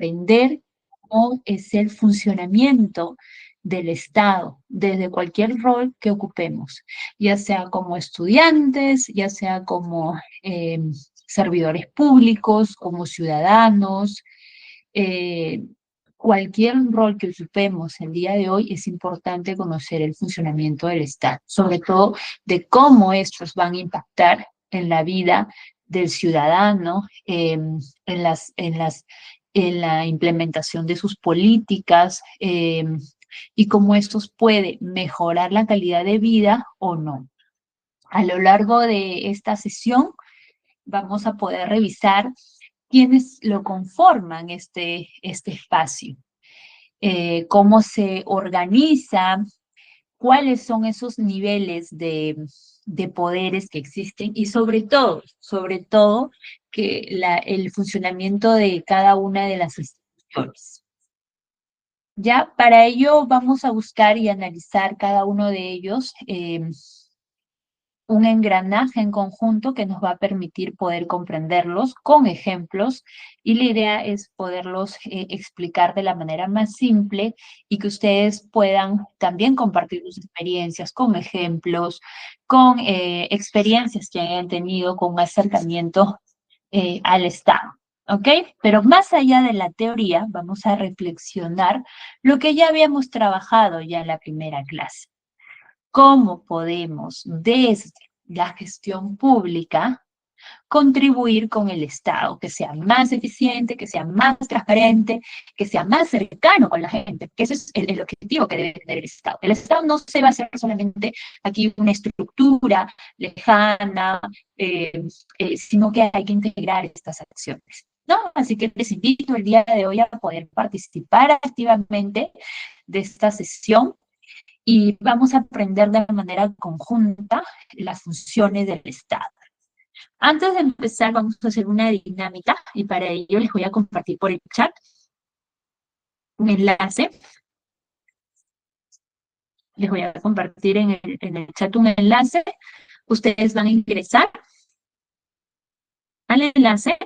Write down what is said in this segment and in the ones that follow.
aprender cómo es el funcionamiento del Estado, desde cualquier rol que ocupemos, ya sea como estudiantes, ya sea como servidores públicos, como ciudadanos, eh, cualquier rol que ocupemos el día de hoy, es importante conocer el funcionamiento del Estado, sobre todo de cómo estos van a impactar en la vida del ciudadano, en la implementación de sus políticas, y cómo estos pueden mejorar la calidad de vida o no. A lo largo de esta sesión vamos a poder revisar quiénes lo conforman este espacio, cómo se organiza, cuáles son esos niveles de poderes que existen y sobre todo, que el funcionamiento de cada una de las instituciones. Ya, para ello vamos a buscar y analizar cada uno de ellos, un engranaje en conjunto que nos va a permitir poder comprenderlos con ejemplos, y la idea es poderlos explicar de la manera más simple y que ustedes puedan también compartir sus experiencias con ejemplos, con experiencias que hayan tenido con un acercamiento al Estado. ¿Ok? Pero más allá de la teoría, vamos a reflexionar lo que ya habíamos trabajado ya en la primera clase. ¿Cómo podemos desde la gestión pública contribuir con el Estado, que sea más eficiente, que sea más transparente, que sea más cercano con la gente? Que ese es el objetivo que debe tener el Estado. El Estado no se va a hacer solamente aquí una estructura lejana, sino que hay que integrar estas acciones, ¿no? Así que les invito el día de hoy a poder participar activamente de esta sesión y vamos a aprender de manera conjunta las funciones del Estado. Antes de empezar, vamos a hacer una dinámica y para ello les voy a compartir por el chat un enlace. Les voy a compartir en el chat un enlace. Ustedes van a ingresar al enlace.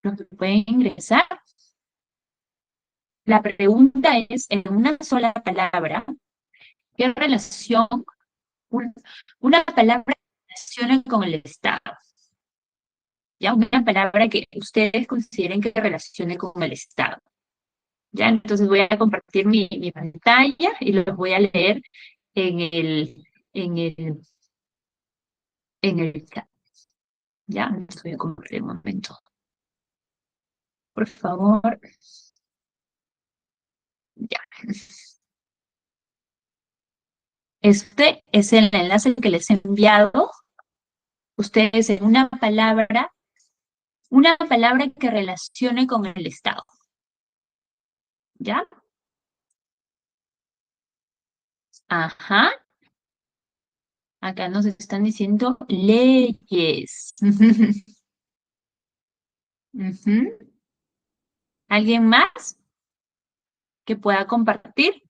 Los que pueden ingresar. La pregunta es, en una sola palabra, ¿qué relación, una palabra que relacione con el Estado? ¿Ya? Una palabra que ustedes consideren que relacione con el Estado. ¿Ya? Entonces voy a compartir mi pantalla y los voy a leer en en el, en el chat. ¿Ya? Les voy a compartir un momento. Por favor. Ya. Este es el enlace que les he enviado. Ustedes en una palabra que relacione con el Estado. ¿Ya? Ajá. Acá nos están diciendo leyes. ¿Alguien más que pueda compartir?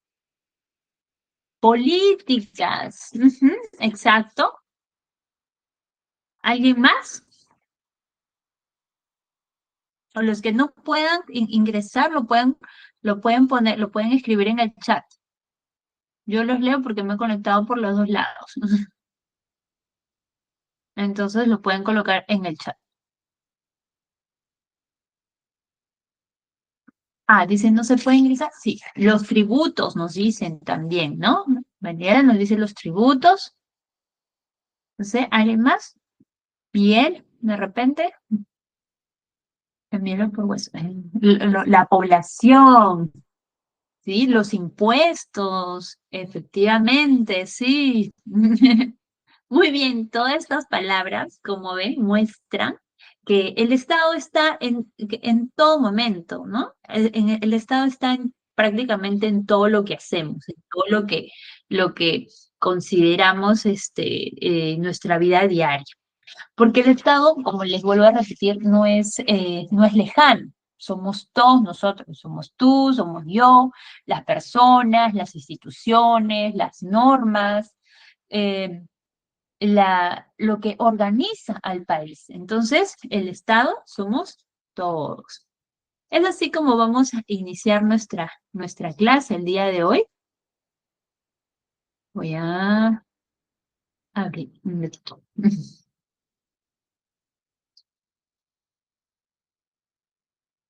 Políticas. Exacto. ¿Alguien más? O los que no puedan ingresar, lo pueden poner, lo pueden escribir en el chat. Yo los leo porque me he conectado por los dos lados. Entonces lo pueden colocar en el chat. Ah, dicen no se puede ingresar. Sí, los tributos nos dicen también, ¿no? Mañana nos dicen los tributos. No sé, ¿alguien más? Bien, de repente. También la población, ¿sí? Los impuestos, efectivamente, sí. Muy bien, todas estas palabras, como ven, muestran que el Estado está en todo momento, ¿no? El Estado está prácticamente en todo lo que hacemos, en todo lo que consideramos nuestra vida diaria. Porque el Estado, como les vuelvo a repetir, no es lejano. Somos todos nosotros, somos tú, somos yo, las personas, las instituciones, las normas, eh, lo que organiza al país. Entonces, el Estado somos todos. Es así como vamos a iniciar nuestra clase el día de hoy. Voy a abrir un ratito.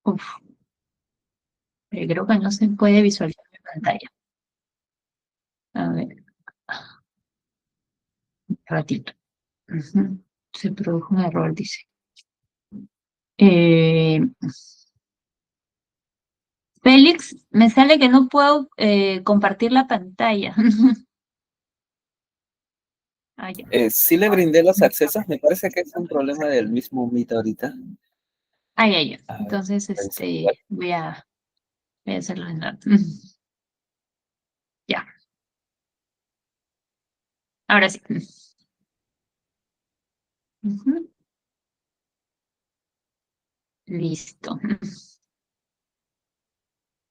Uf, pero creo que no se puede visualizar mi pantalla. A ver, un ratito. Ujú. Se produjo un error, dice. Eh, Félix, me sale que no puedo compartir la pantalla. Ah, ya. Sí le brindé los accesos, me parece que es un problema del mismo Meet ahorita. Ah, ya, ya. A ver, Entonces, revisa igual. voy a hacerlo de nuevo. Ya, ahora sí. Ujú. Listo.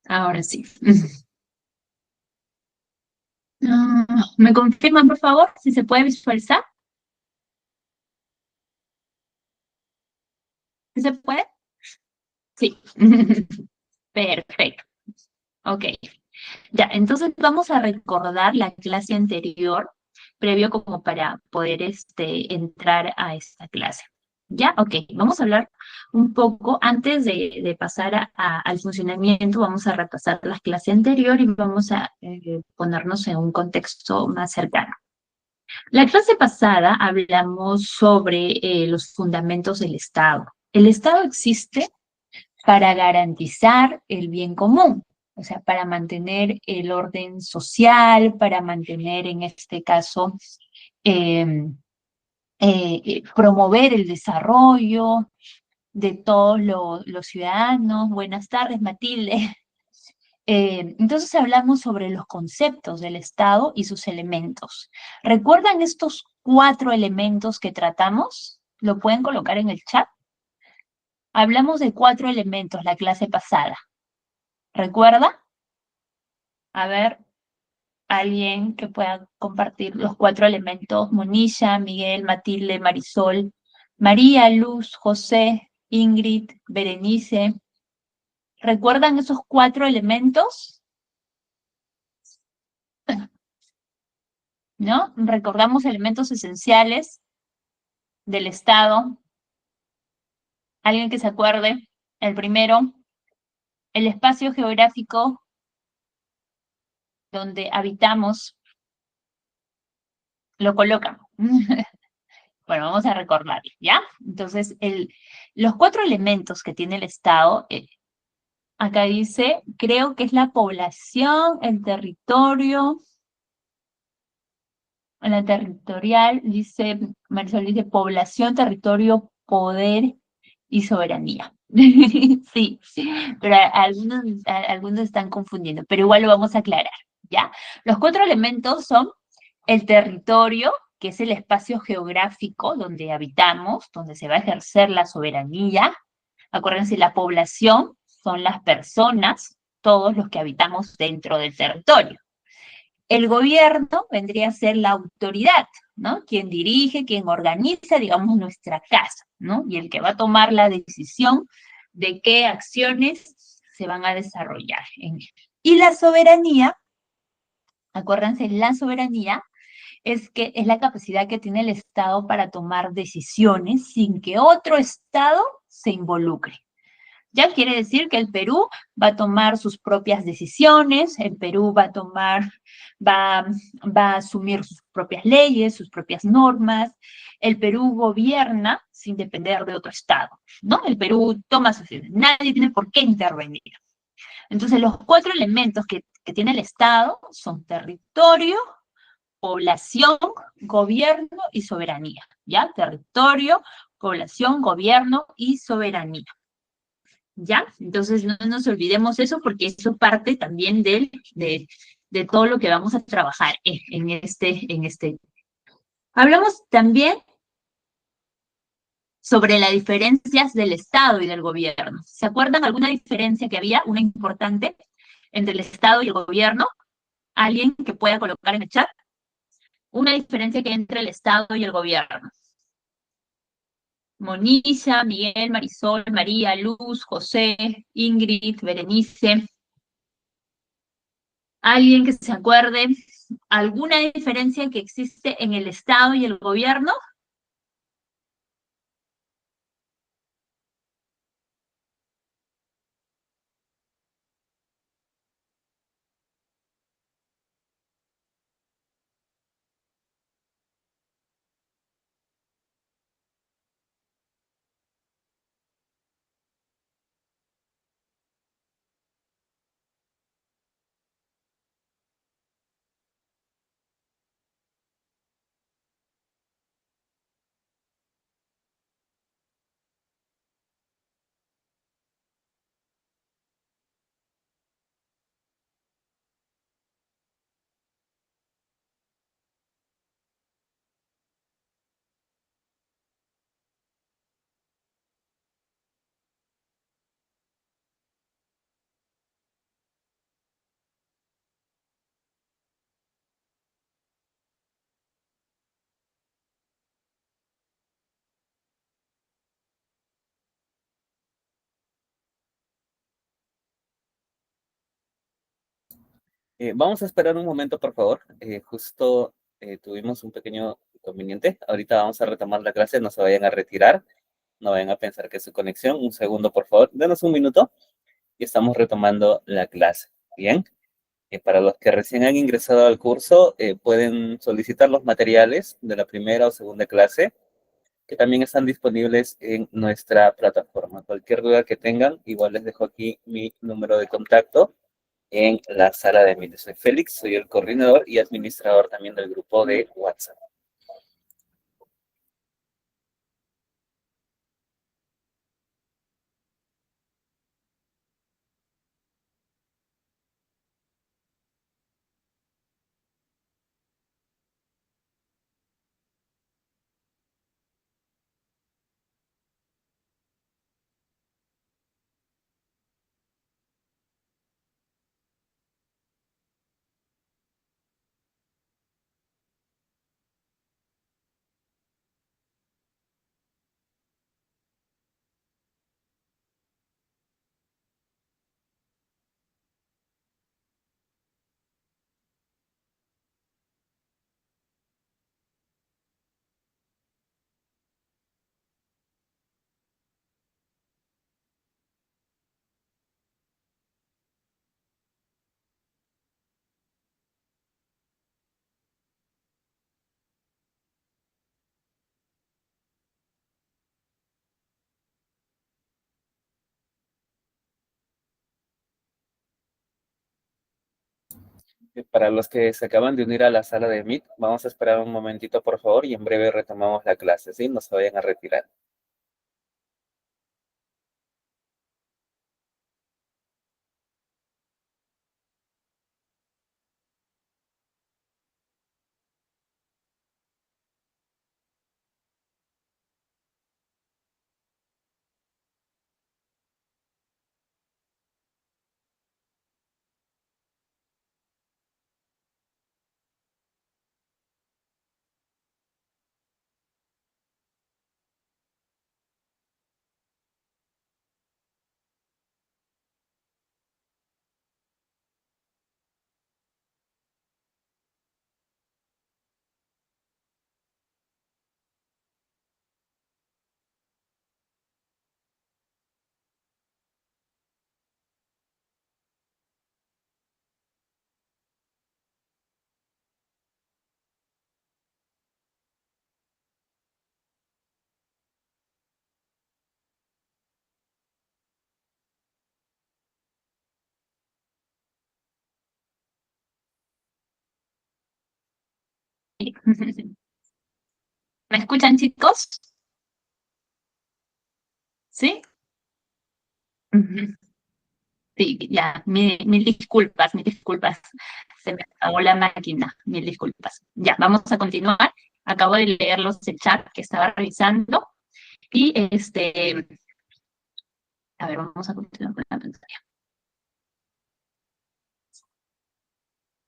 Ahora sí. ¿Me confirman, por favor, si se puede visualizar? ¿Sí se puede? Sí. Perfecto. Ok. Ya, entonces vamos a recordar la clase anterior, previo como para poder entrar a esta clase. ¿Ya? Ok, vamos a hablar un poco, antes de pasar al funcionamiento, vamos a repasar la clase anterior y vamos a ponernos en un contexto más cercano. La clase pasada hablamos sobre los fundamentos del Estado. El Estado existe para garantizar el bien común, o sea, para mantener el orden social, para mantener, en este caso, eh, promover el desarrollo de todos los ciudadanos. Buenas tardes, Matilde. Entonces hablamos sobre los conceptos del Estado y sus elementos. ¿Recuerdan estos 4 elementos que tratamos? ¿Lo pueden colocar en el chat? Hablamos de 4 elementos la clase pasada. ¿Recuerda? A ver, alguien que pueda compartir los 4 elementos. Monisha, Miguel, Matilde, Marisol, María, Luz, José, Ingrid, Berenice. ¿Recuerdan esos 4 elementos? ¿No? Recordamos elementos esenciales del Estado. ¿Alguien que se acuerde? El primero, el espacio geográfico donde habitamos, lo colocan. Bueno, vamos a recordarlo, ¿ya? Entonces, los 4 elementos que tiene el Estado, acá dice, creo que es la población, el territorio, la territorial, dice, Marisol dice población, territorio, poder y soberanía. Sí, pero algunos están confundiendo, pero igual lo vamos a aclarar, ¿ya? Los 4 elementos son el territorio, que es el espacio geográfico donde habitamos, donde se va a ejercer la soberanía. Acuérdense, la población son las personas, todos los que habitamos dentro del territorio. El gobierno vendría a ser la autoridad, ¿no? Quien dirige, quien organiza, digamos, nuestra casa, ¿no? Y el que va a tomar la decisión de qué acciones se van a desarrollar. Y la soberanía, acuérdense, la soberanía es que es la capacidad que tiene el Estado para tomar decisiones sin que otro Estado se involucre. Ya quiere decir que el Perú va a tomar sus propias decisiones, el Perú va, va a asumir sus propias leyes, sus propias normas, el Perú gobierna sin depender de otro Estado, ¿no? El Perú toma sus decisiones, nadie tiene por qué intervenir. Entonces, los 4 elementos que tiene el Estado son territorio, población, gobierno y soberanía, ¿ya? Territorio, población, gobierno y soberanía. ¿Ya? Entonces no nos olvidemos eso porque eso parte también de todo lo que vamos a trabajar en este. Hablamos también sobre las diferencias del Estado y del gobierno. ¿Se acuerdan alguna diferencia que había, una importante, entre el Estado y el gobierno? ¿Alguien que pueda colocar en el chat? Una diferencia que hay entre el Estado y el gobierno. Monilla, Miguel, Marisol, María, Luz, José, Ingrid, Berenice. ¿Alguien que se acuerde? ¿Alguna diferencia que existe en el Estado y el gobierno? Vamos a esperar un momento, por favor. Justo tuvimos un pequeño inconveniente. Ahorita vamos a retomar la clase. No se vayan a retirar. No vayan a pensar que es su conexión. Un segundo, por favor. Denos un minuto y estamos retomando la clase. Bien. Para los que recién han ingresado al curso, pueden solicitar los materiales de la primera o segunda clase, que también están disponibles en nuestra plataforma. Cualquier duda que tengan, igual les dejo aquí mi número de contacto en la sala de Meet. Soy Félix, soy el coordinador y administrador también del grupo de WhatsApp. Para los que se acaban de unir a la sala de Meet, vamos a esperar un momentito, por favor, y en breve retomamos la clase, ¿sí? No se vayan a retirar. ¿Me escuchan, chicos? ¿Sí? Ujú. Sí, ya, mil disculpas, mil disculpas. Se me apagó la máquina, mil disculpas. Ya, vamos a continuar. Acabo de leerlos el chat que estaba revisando y a ver, vamos a continuar con la pantalla.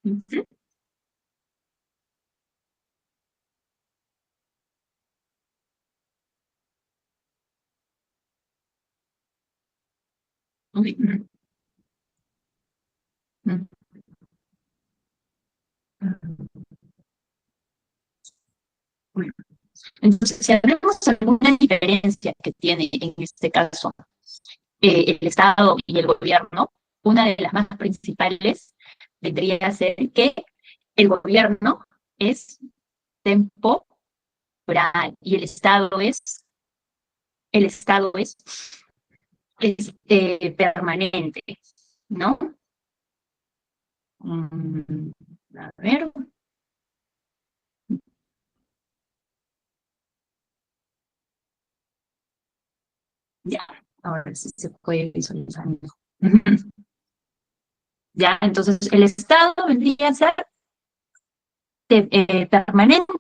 Ujú. Uy. Entonces, si hablamos de alguna diferencia que tiene en este caso el Estado y el gobierno, una de las más principales vendría a ser que el gobierno es temporal y el Estado es permanente, ¿no? A ver, ya, ahora sí se puede visualizar mejor. Ya, entonces el Estado vendría a ser permanente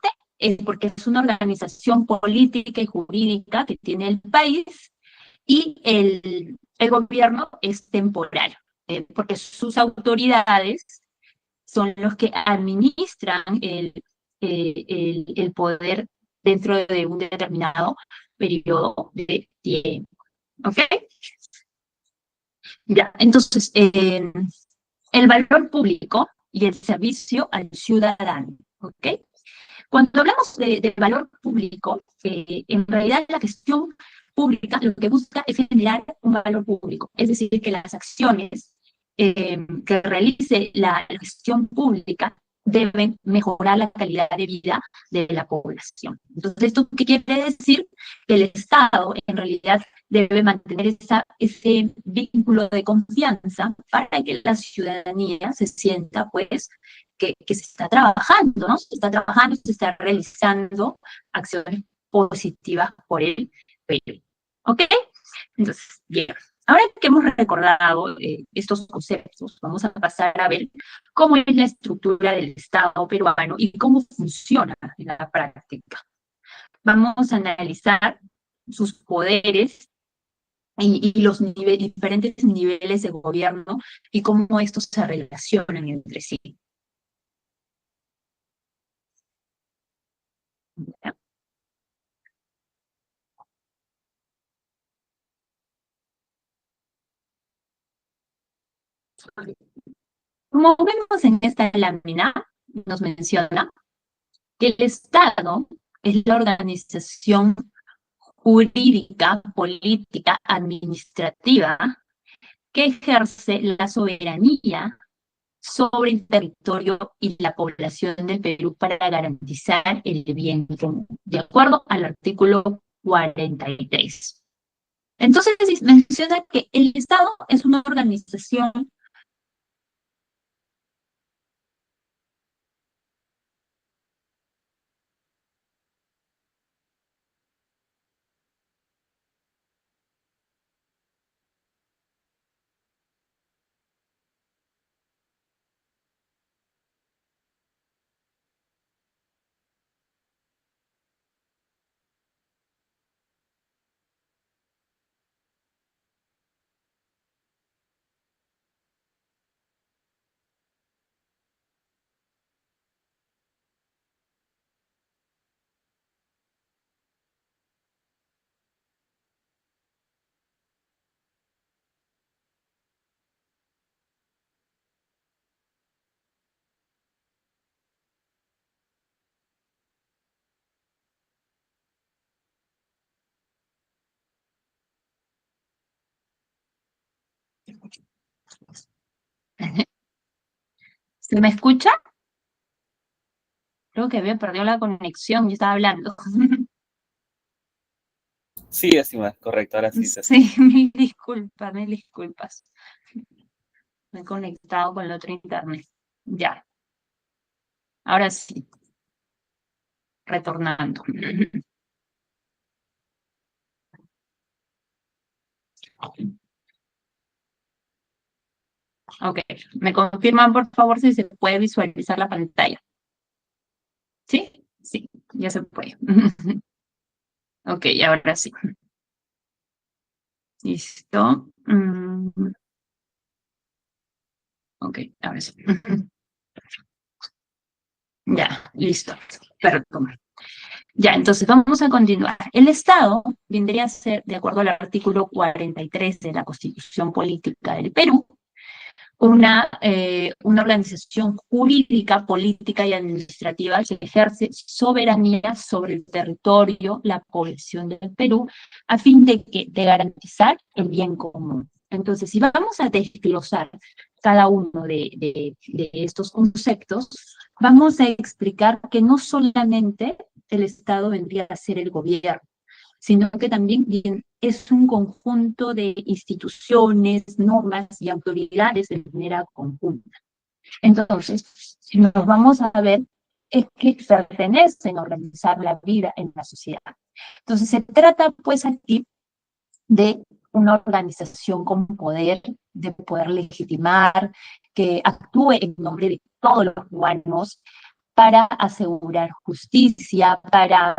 porque es una organización política y jurídica que tiene el país y el gobierno es temporal, porque sus autoridades son los que administran el poder dentro de un determinado periodo de tiempo. ¿Ok? Ya, entonces, el valor público y el servicio al ciudadano. ¿Ok? Cuando hablamos de valor público, en realidad la gestión pública lo que busca es generar un valor público, es decir, que las acciones que realice la gestión pública deben mejorar la calidad de vida de la población. Entonces, ¿esto qué quiere decir? Que el Estado en realidad debe mantener ese vínculo de confianza para que la ciudadanía se sienta, pues, que se está trabajando, ¿no? Se está trabajando, se está realizando acciones positivas por el Perú. ¿Ok? Entonces, bien. Ahora que hemos recordado estos conceptos, vamos a pasar a ver cómo es la estructura del Estado peruano y cómo funciona en la práctica. Vamos a analizar sus poderes y los diferentes niveles de gobierno y cómo estos se relacionan entre sí. Como vemos en esta lámina, nos menciona que el Estado es la organización jurídica, política, administrativa que ejerce la soberanía sobre el territorio y la población del Perú para garantizar el bien común, de acuerdo al artículo 43. Entonces menciona que el Estado es una organización. ¿Se me escucha? Creo que había perdido la conexión, yo estaba hablando. Sí, estimada, correcto, ahora sí te Sí, escucho. mil disculpas, mil disculpas. Me he conectado con el otro internet. Ya, ahora sí, retornando. Ok, me confirman por favor si se puede visualizar la pantalla. ¿Sí? Sí, ya se puede. Ok, ahora sí. Listo. Ok, ahora sí. Ya, listo. Perdón. Ya, entonces vamos a continuar. El Estado vendría a ser, de acuerdo al artículo 43 de la Constitución Política del Perú, una organización jurídica, política y administrativa que ejerce soberanía sobre el territorio, la población del Perú, a fin de garantizar el bien común. Entonces, si vamos a desglosar cada uno de estos conceptos, vamos a explicar que no solamente el Estado vendría a ser el gobierno, sino que también es un conjunto de instituciones, normas y autoridades de manera conjunta. Entonces, si nos vamos a ver, es que pertenecen a organizar la vida en la sociedad. Entonces, se trata pues aquí de una organización con poder, de poder legitimar, que actúe en nombre de todos los cubanos para asegurar justicia, para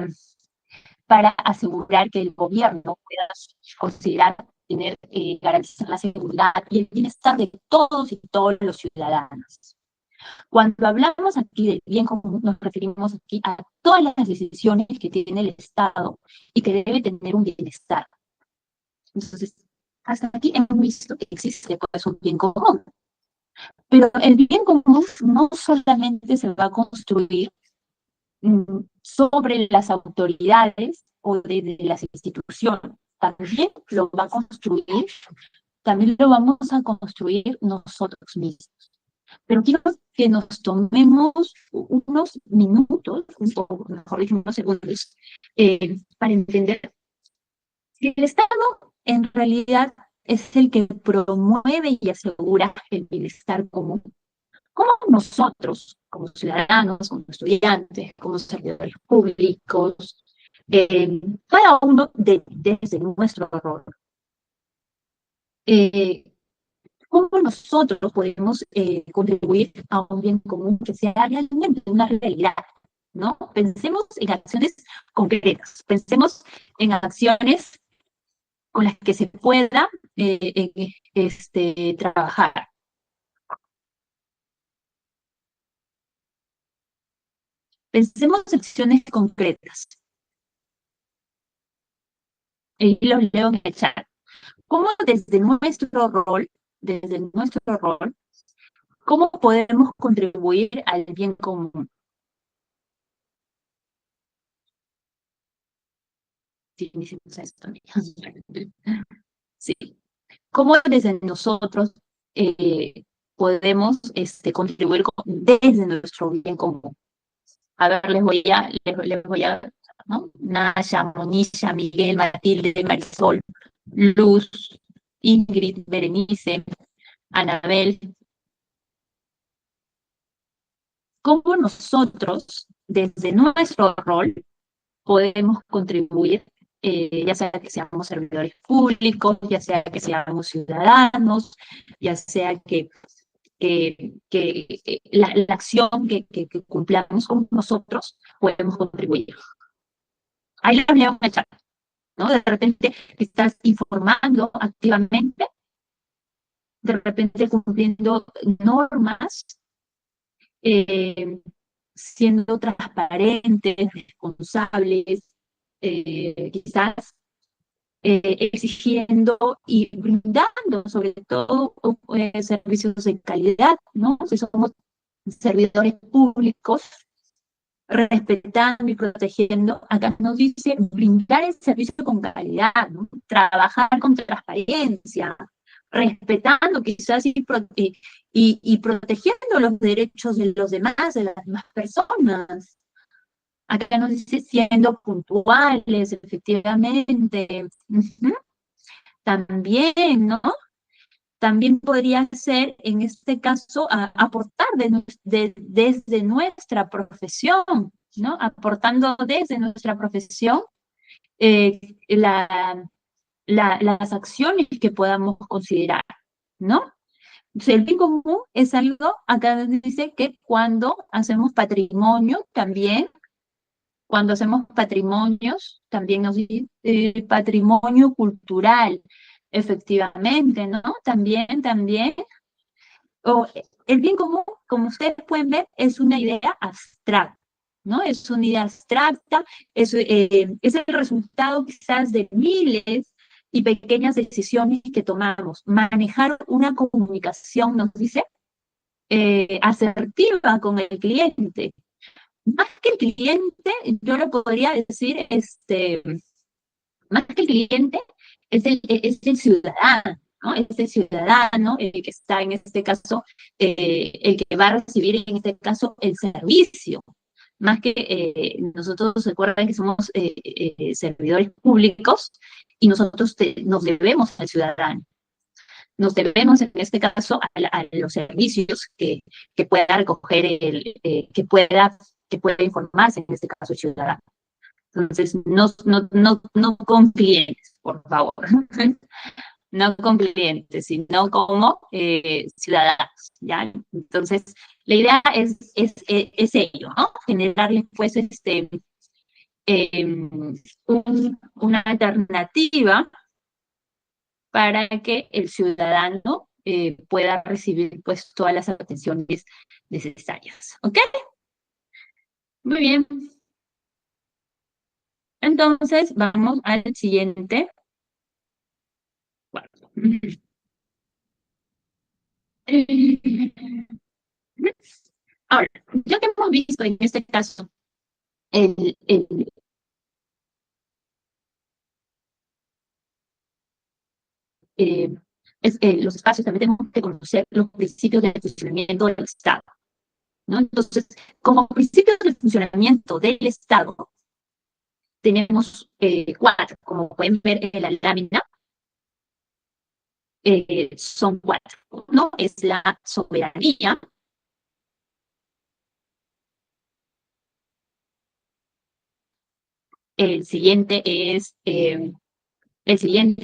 asegurar que el gobierno pueda considerar tener, garantizar la seguridad y el bienestar de todos y todos los ciudadanos. Cuando hablamos aquí del bien común, nos referimos aquí a todas las decisiones que tiene el Estado y que debe tener un bienestar. Entonces, hasta aquí hemos visto que existe pues, un bien común. Pero el bien común no solamente se va a construir sobre las autoridades o de las instituciones, también lo va a construir, también lo vamos a construir nosotros mismos. Pero quiero que nos tomemos unos minutos, o mejor dicho, unos segundos, para entender que el Estado en realidad es el que promueve y asegura el bienestar común. ¿Cómo nosotros, como ciudadanos, como estudiantes, como servidores públicos, cada uno desde nuestro rol, eh, cómo nosotros podemos contribuir a un bien común que sea realmente una realidad, ¿no? Pensemos en acciones concretas, pensemos en acciones con las que se pueda trabajar. Pensemos en acciones concretas. Y los leo en el chat. ¿Cómo desde nuestro rol, cómo podemos contribuir al bien común? Sí, esto. Sí. ¿Cómo desde nosotros podemos contribuir desde nuestro bien común? A ver, les voy a, ¿no? Naya, Monisha, Miguel, Matilde, Marisol, Luz, Ingrid, Berenice, Anabel. ¿Cómo nosotros, desde nuestro rol, podemos contribuir, ya sea que seamos servidores públicos, ya sea que seamos ciudadanos, ya sea que la acción que cumplamos con nosotros podemos contribuir? Ahí lo leo en el chat, ¿no? De repente estás informando activamente, de repente cumpliendo normas, siendo transparentes, responsables, quizás exigiendo y brindando sobre todo servicios de calidad, ¿no? Si somos servidores públicos, respetando y protegiendo, acá nos dice brindar el servicio con calidad, ¿no? Trabajar con transparencia, respetando quizás y protegiendo los derechos de los demás, de las demás personas. Acá nos dice siendo puntuales, efectivamente. También, ¿no? También podría ser, en este caso, aportar desde nuestra profesión, ¿no? Aportando desde nuestra profesión eh, las acciones que podamos considerar, ¿no? Entonces, el bien común es algo, acá dice que cuando hacemos patrimonio también, cuando hacemos patrimonios, también nos dice patrimonio cultural, efectivamente, ¿no? También. O el bien común, como ustedes pueden ver, es una idea abstracta, ¿no? Es una idea abstracta, es el resultado quizás de miles y pequeñas decisiones que tomamos. Manejar una comunicación, nos dice, asertiva con el cliente. Más que el cliente, yo lo podría decir, más que el cliente, es el ciudadano, ¿no? Es el ciudadano el que está en este caso, el que va a recibir en este caso el servicio. Más que nosotros, recuerden que somos servidores públicos y nosotros nos debemos al ciudadano. Nos debemos, en este caso, a los servicios que pueda recoger, que pueda informarse, en este caso, el ciudadano. Entonces, no con clientes, por favor. No con clientes, sino como ciudadanos, ¿ya? Entonces, la idea es ello, ¿no? Generarles, pues, una alternativa para que el ciudadano pueda recibir, pues, todas las atenciones necesarias, ¿ok? Muy bien. Entonces, vamos al siguiente. Ahora, ya que hemos visto en este caso el, el, los espacios, también tenemos que conocer los principios del funcionamiento del Estado, ¿no? Entonces, como principios del funcionamiento del Estado, tenemos 4, como pueden ver en la lámina, son 4, ¿no? Es la soberanía, el siguiente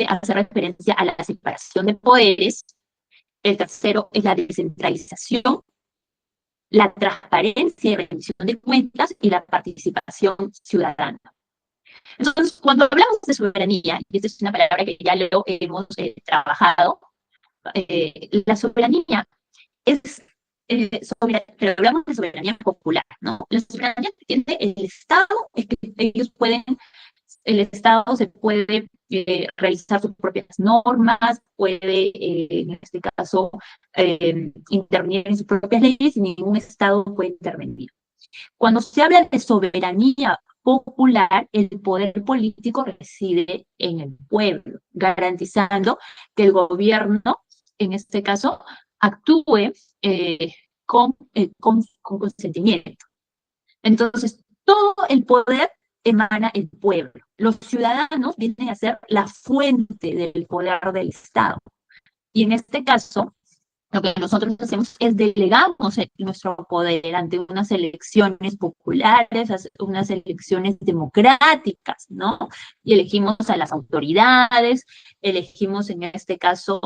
hace referencia a la separación de poderes, el tercero es la descentralización, la transparencia y rendición de cuentas y la participación ciudadana. Entonces, cuando hablamos de soberanía, y esta es una palabra que ya lo hemos trabajado, la soberanía es, pero hablamos de soberanía popular, ¿no? La soberanía que tiene el Estado es que ellos pueden, el Estado se puede realizar sus propias normas, puede, en este caso, intervenir en sus propias leyes y ningún Estado puede intervenir. Cuando se habla de soberanía popular, el poder político reside en el pueblo, garantizando que el gobierno, en este caso, actúe con consentimiento. Entonces, todo el poder emana el pueblo. Los ciudadanos vienen a ser la fuente del poder del Estado. Y en este caso, lo que nosotros hacemos es delegamos nuestro poder ante unas elecciones populares, unas elecciones democráticas, ¿no? Y elegimos a las autoridades, elegimos en este caso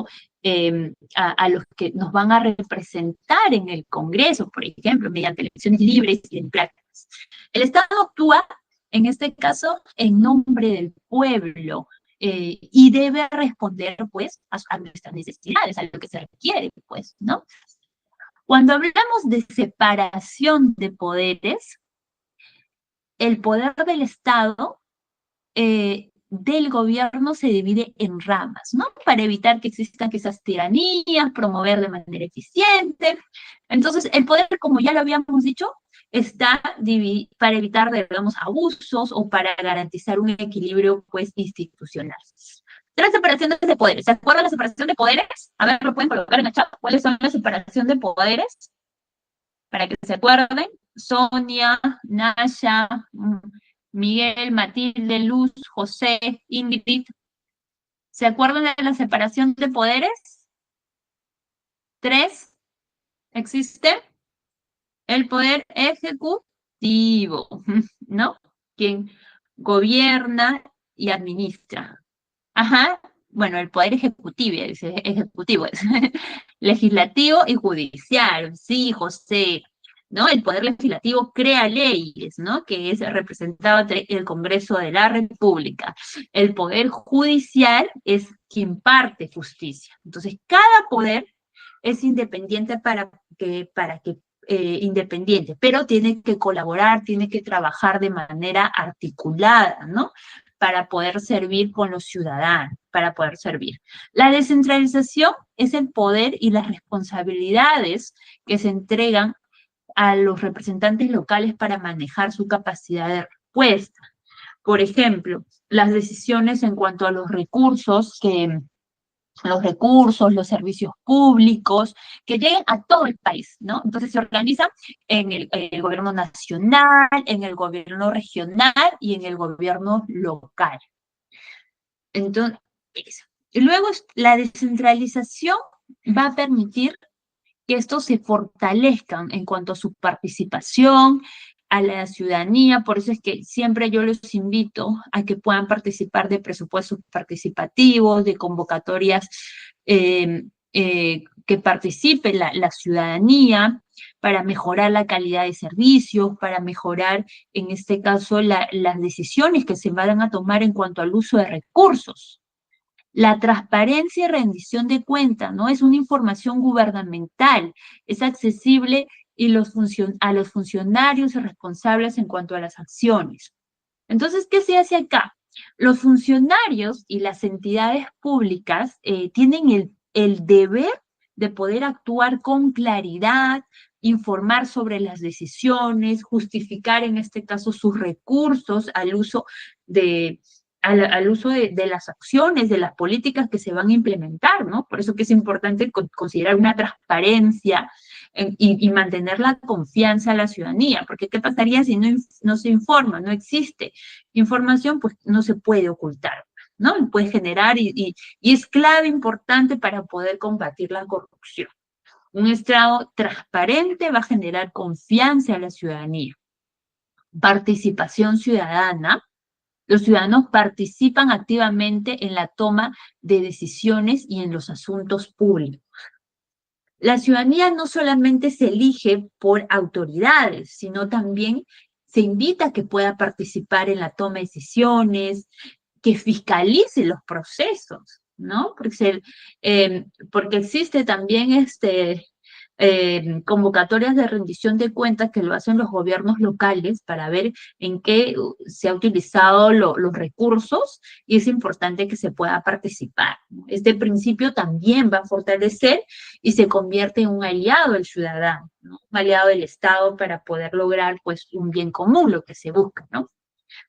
a los que nos van a representar en el Congreso, por ejemplo, mediante elecciones libres y democráticas. El Estado actúa, en este caso, en nombre del pueblo, y debe responder, pues, a nuestras necesidades, a lo que se requiere, pues, ¿no? Cuando hablamos de separación de poderes, el poder del Estado, del gobierno se divide en ramas, ¿no? Para evitar que existan esas tiranías, promover de manera eficiente. Entonces, el poder, como ya lo habíamos dicho, está para evitar, digamos, abusos o para garantizar un equilibrio, pues, institucional. Tres separaciones de poderes. ¿Se acuerdan de la separación de poderes? A ver, lo pueden colocar en el chat. ¿Cuáles son la separación de poderes? Para que se acuerden. Sonia, Nasha, Miguel, Matilde, Luz, José, Ingrid. ¿Se acuerdan de la separación de poderes? 3. ¿Existe? El poder ejecutivo, ¿no? Quien gobierna y administra. Ajá, bueno, el poder ejecutivo es legislativo y judicial, sí, José, ¿no? El poder legislativo crea leyes, ¿no? Que es representado ante el Congreso de la República. El poder judicial es quien imparte justicia. Entonces, cada poder es independiente para que independiente, pero tiene que colaborar, tiene que trabajar de manera articulada, ¿no? Para poder servir con los ciudadanos, para poder servir. La descentralización es el poder y las responsabilidades que se entregan a los representantes locales para manejar su capacidad de respuesta. Por ejemplo, las decisiones en cuanto a los servicios públicos, que lleguen a todo el país, ¿no? Entonces se organizan en el gobierno nacional, en el gobierno regional y en el gobierno local. Entonces, y luego la descentralización va a permitir que estos se fortalezcan en cuanto a su participación, a la ciudadanía. Por eso es que siempre yo los invito a que puedan participar de presupuestos participativos, de convocatorias que participe la ciudadanía para mejorar la calidad de servicios, para mejorar, en este caso, las decisiones que se van a tomar en cuanto al uso de recursos. La transparencia y rendición de cuentas, ¿no? Es una información gubernamental, es accesible a los funcionarios y responsables en cuanto a las acciones. Entonces, ¿qué se hace acá? Los funcionarios y las entidades públicas tienen el deber de poder actuar con claridad, informar sobre las decisiones, justificar en este caso sus recursos al uso de las acciones, de las políticas que se van a implementar, ¿no? Por eso que es importante considerar una transparencia y mantener la confianza a la ciudadanía, porque ¿qué pasaría si no se informa, no existe información? Pues no se puede ocultar, ¿no? Puede generar y es clave importante para poder combatir la corrupción. Un Estado transparente va a generar confianza a la ciudadanía. Participación ciudadana. Los ciudadanos participan activamente en la toma de decisiones y en los asuntos públicos. La ciudadanía no solamente se elige por autoridades, sino también se invita a que pueda participar en la toma de decisiones, que fiscalice los procesos, ¿no? Porque existe también convocatorias de rendición de cuentas que lo hacen los gobiernos locales para ver en qué se ha utilizado los recursos, y es importante que se pueda participar, ¿no? Este principio también va a fortalecer y se convierte en un aliado del ciudadano, ¿no? Un aliado del Estado para poder lograr pues un bien común, lo que se busca, ¿no?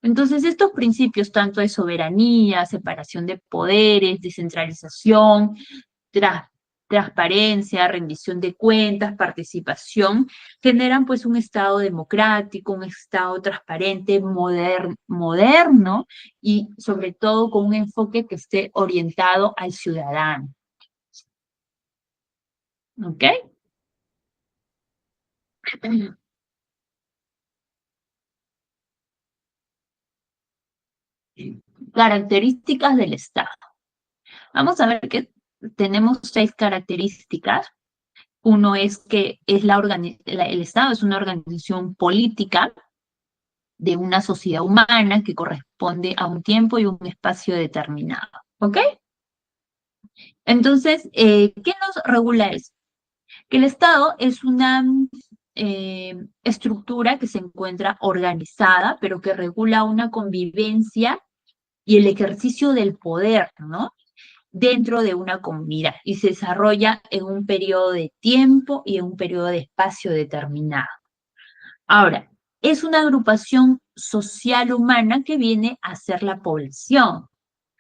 Entonces, estos principios, tanto de soberanía, separación de poderes, descentralización, transparencia, rendición de cuentas, participación, generan pues un Estado democrático, un Estado transparente, moderno y sobre todo con un enfoque que esté orientado al ciudadano. ¿Ok? Características del Estado. Vamos a ver que tenemos 6 características. Uno es que el Estado es una organización política de una sociedad humana que corresponde a un tiempo y un espacio determinado. ¿Ok? Entonces, ¿qué nos regula eso? Que el Estado es una estructura que se encuentra organizada, pero que regula una convivencia y el ejercicio del poder, ¿no? Dentro de una comunidad y se desarrolla en un periodo de tiempo y en un periodo de espacio determinado. Ahora, es una agrupación social humana que viene a ser la población.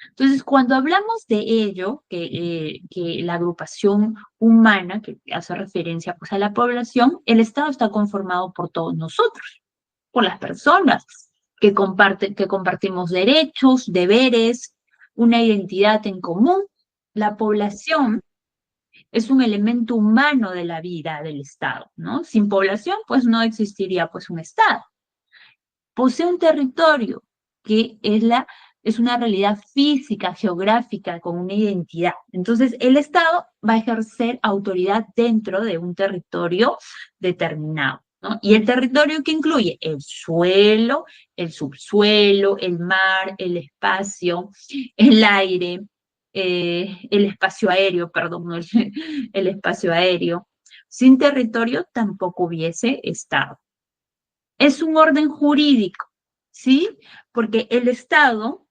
Entonces, cuando hablamos de ello, que la agrupación humana, que hace referencia pues, a la población, el Estado está conformado por todos nosotros, por las personas que compartimos derechos, deberes, una identidad en común. La población es un elemento humano de la vida del Estado, ¿no? Sin población, pues no existiría pues un Estado. Posee un territorio que es una realidad física, geográfica, con una identidad. Entonces, el Estado va a ejercer autoridad dentro de un territorio determinado, ¿no? Y el territorio que incluye el suelo, el subsuelo, el mar, el espacio, el aire, el espacio aéreo, perdón, el espacio aéreo, Sin territorio tampoco hubiese Estado. Es un orden jurídico, ¿sí? Porque el Estado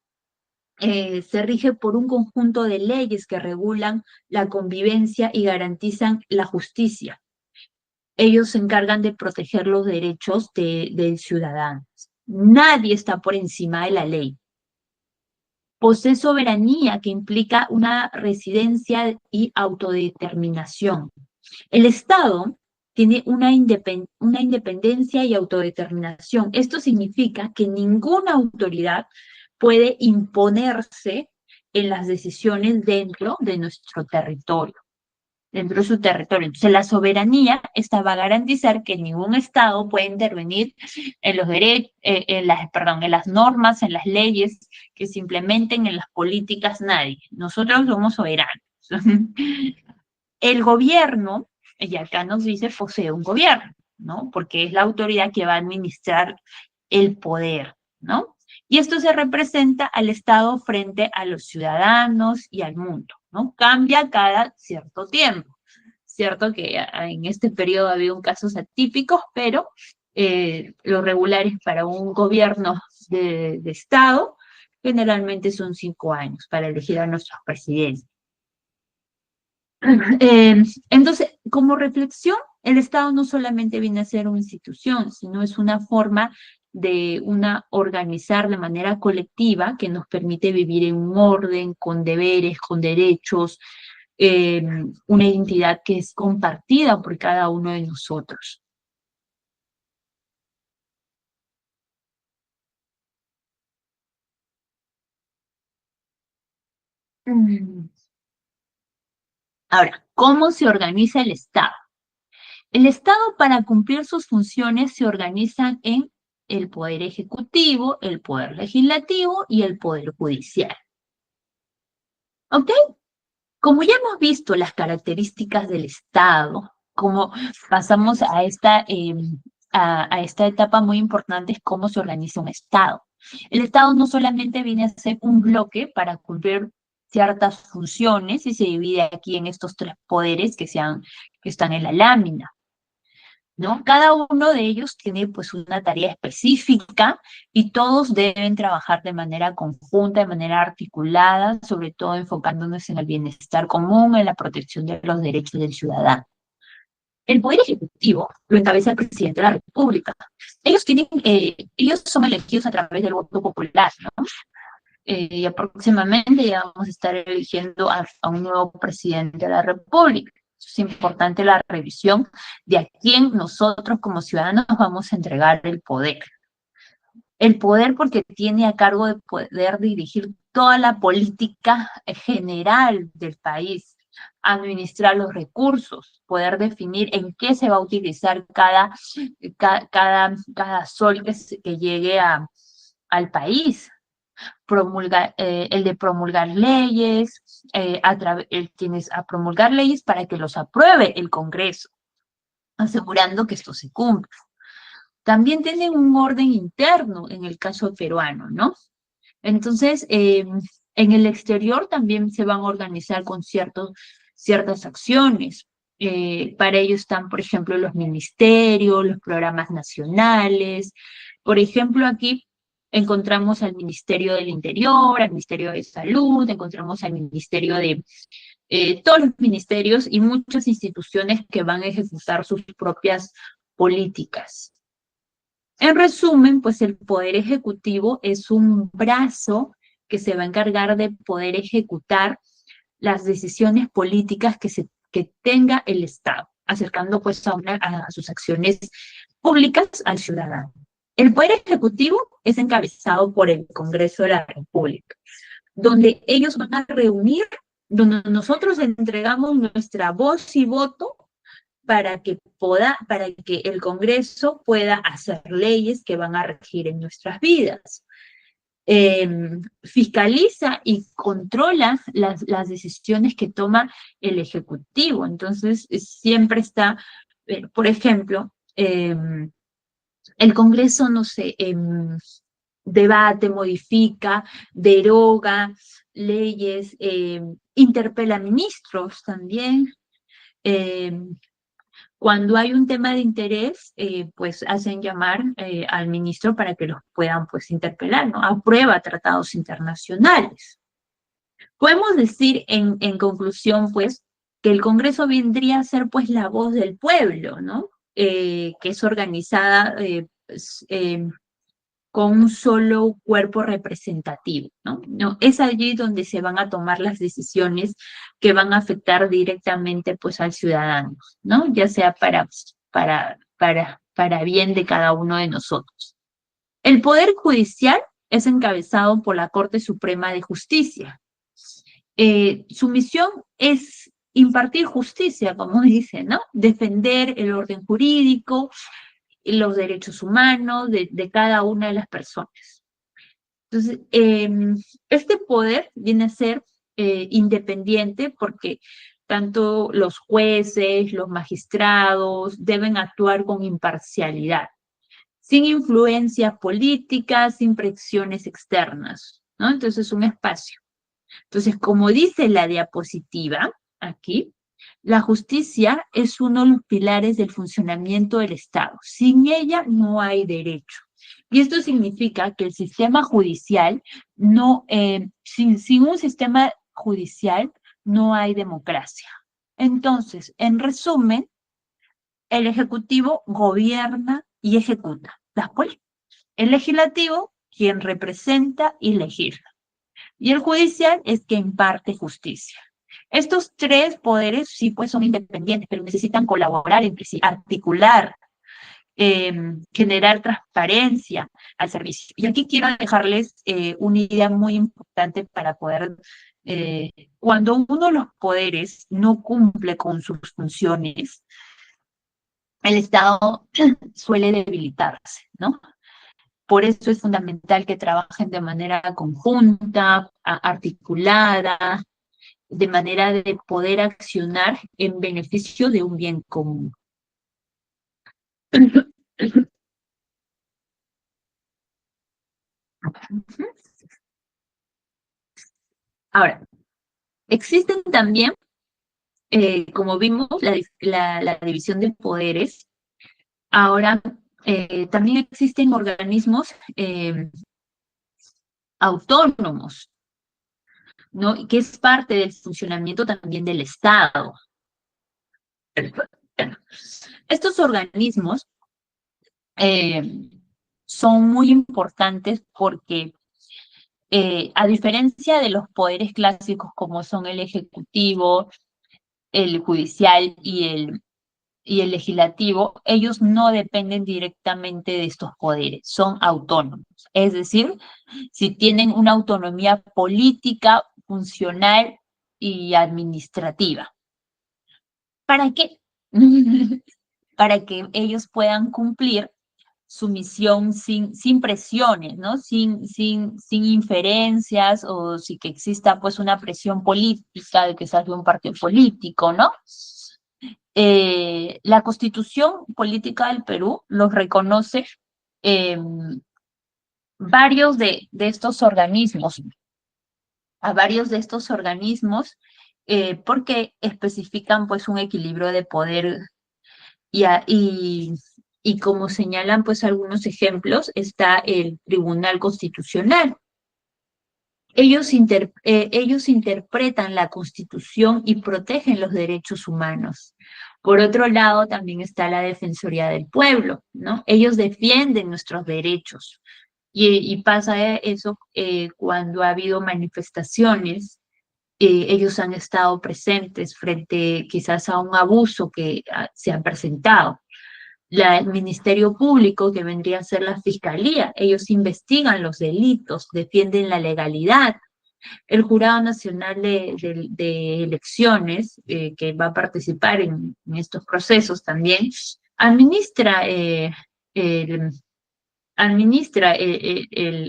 se rige por un conjunto de leyes que regulan la convivencia y garantizan la justicia. Ellos se encargan de proteger los derechos del ciudadano. Nadie está por encima de la ley. Posee soberanía que implica una residencia y autodeterminación. El Estado tiene una independencia y autodeterminación. Esto significa que ninguna autoridad puede imponerse en las decisiones dentro de nuestro territorio, dentro de su territorio. Entonces, la soberanía, esta va a garantizar que ningún Estado puede intervenir en los derechos, en las normas, en las leyes que se implementen, en las políticas, nadie. Nosotros somos soberanos. El gobierno, y acá nos dice, posee un gobierno, ¿no? Porque es la autoridad que va a administrar el poder, ¿no? Y esto se representa al Estado frente a los ciudadanos y al mundo, ¿no? Cambia cada cierto tiempo. Cierto que en este periodo ha habido casos atípicos, pero los regulares para un gobierno de Estado generalmente son 5 años para elegir a nuestros presidentes. Entonces, como reflexión, el Estado no solamente viene a ser una institución, sino es una forma de organizar de manera colectiva que nos permite vivir en un orden, con deberes, con derechos, una identidad que es compartida por cada uno de nosotros. Ahora, ¿cómo se organiza el Estado? El Estado, para cumplir sus funciones, se organiza en el poder ejecutivo, el poder legislativo y el poder judicial. ¿Ok? Como ya hemos visto las características del Estado, como pasamos a esta etapa muy importante, es cómo se organiza un Estado. El Estado no solamente viene a ser un bloque para cumplir ciertas funciones y se divide aquí en estos 3 poderes que están en la lámina, ¿no? Cada uno de ellos tiene pues una tarea específica y todos deben trabajar de manera conjunta, de manera articulada, sobre todo enfocándonos en el bienestar común, en la protección de los derechos del ciudadano. El Poder Ejecutivo lo encabeza el presidente de la República. Ellos son elegidos a través del voto popular, ¿no? Y aproximadamente ya vamos a estar eligiendo a un nuevo presidente de la República. Es importante la revisión de a quién nosotros como ciudadanos vamos a entregar el poder. El poder porque tiene a cargo de poder dirigir toda la política general del país, administrar los recursos, poder definir en qué se va a utilizar cada sol que llegue al país. El de promulgar leyes, quienes a promulgar leyes para que los apruebe el Congreso, asegurando que esto se cumpla. También tienen un orden interno en el caso peruano, ¿no? Entonces, en el exterior también se van a organizar con ciertas acciones. Para ello están, por ejemplo, los ministerios, los programas nacionales. Por ejemplo, aquí encontramos al Ministerio del Interior, al Ministerio de Salud, encontramos al Ministerio de todos los ministerios y muchas instituciones que van a ejecutar sus propias políticas. En resumen, pues el Poder Ejecutivo es un brazo que se va a encargar de poder ejecutar las decisiones políticas que tenga el Estado, acercando pues a sus acciones públicas al ciudadano. El Poder Ejecutivo es encabezado por el Congreso de la República, donde ellos van a reunir, donde nosotros entregamos nuestra voz y voto para que el Congreso pueda hacer leyes que van a regir en nuestras vidas. Fiscaliza y controla las decisiones que toma el Ejecutivo. Entonces, siempre está, por ejemplo, el Congreso, no sé, debate, modifica, deroga leyes, interpela ministros también, Cuando hay un tema de interés, pues hacen llamar al ministro para que los puedan pues interpelar, ¿no? Aprueba tratados internacionales. Podemos decir en conclusión, pues, que el Congreso vendría a ser pues la voz del pueblo, ¿no? Que es organizada pues, con un solo cuerpo representativo, ¿no? No, es allí donde se van a tomar las decisiones que van a afectar directamente pues al ciudadano, ¿no? Ya sea para bien de cada uno de nosotros. El Poder Judicial es encabezado por la Corte Suprema de Justicia. Su misión es impartir justicia, como dice, ¿no? Defender el orden jurídico, los derechos humanos de cada una de las personas. Entonces, este poder viene a ser independiente porque tanto los jueces, los magistrados deben actuar con imparcialidad, sin influencia política, sin presiones externas, ¿no? Entonces, es un espacio. Entonces, como dice la diapositiva aquí, la justicia es uno de los pilares del funcionamiento del Estado. Sin ella no hay derecho. Y esto significa que el sistema judicial no, sin un sistema judicial no hay democracia. Entonces, en resumen, el Ejecutivo gobierna y ejecuta. Después, el Legislativo, quien representa y legisla. Y el judicial es quien imparte justicia. Estos tres poderes sí pues son independientes, pero necesitan colaborar entre sí, articular, generar transparencia al servicio. Y aquí quiero dejarles una idea muy importante para poder, cuando uno de los poderes no cumple con sus funciones, el Estado suele debilitarse, ¿no? Por eso es fundamental que trabajen de manera conjunta, articulada, de manera de poder accionar en beneficio de un bien común. Ahora, existen también, como vimos, la división de poderes. Ahora, también existen organismos autónomos, ¿no? Que es parte del funcionamiento también del Estado. Estos organismos son muy importantes porque, a diferencia de los poderes clásicos como son el ejecutivo, el judicial y el legislativo, ellos no dependen directamente de estos poderes, son autónomos. Es decir, si tienen una autonomía política, funcional y administrativa. ¿Para qué? Para que ellos puedan cumplir su misión sin presiones, ¿no? Sin inferencias o si que exista pues una presión política de que salga un partido político, ¿no? La Constitución Política del Perú los reconoce eh, varios de estos organismos, a varios de estos organismos, porque especifican pues un equilibrio de poder y como señalan pues algunos ejemplos, está el Tribunal Constitucional. Ellos interpretan la Constitución y protegen los derechos humanos. Por otro lado, también está la Defensoría del Pueblo, ¿no? Ellos defienden nuestros derechos. Y pasa eso cuando ha habido manifestaciones, ellos han estado presentes frente quizás a un abuso que se han presentado. El Ministerio Público, que vendría a ser la Fiscalía, ellos investigan los delitos, defienden la legalidad. El Jurado Nacional de Elecciones, que va a participar en estos procesos también, administra,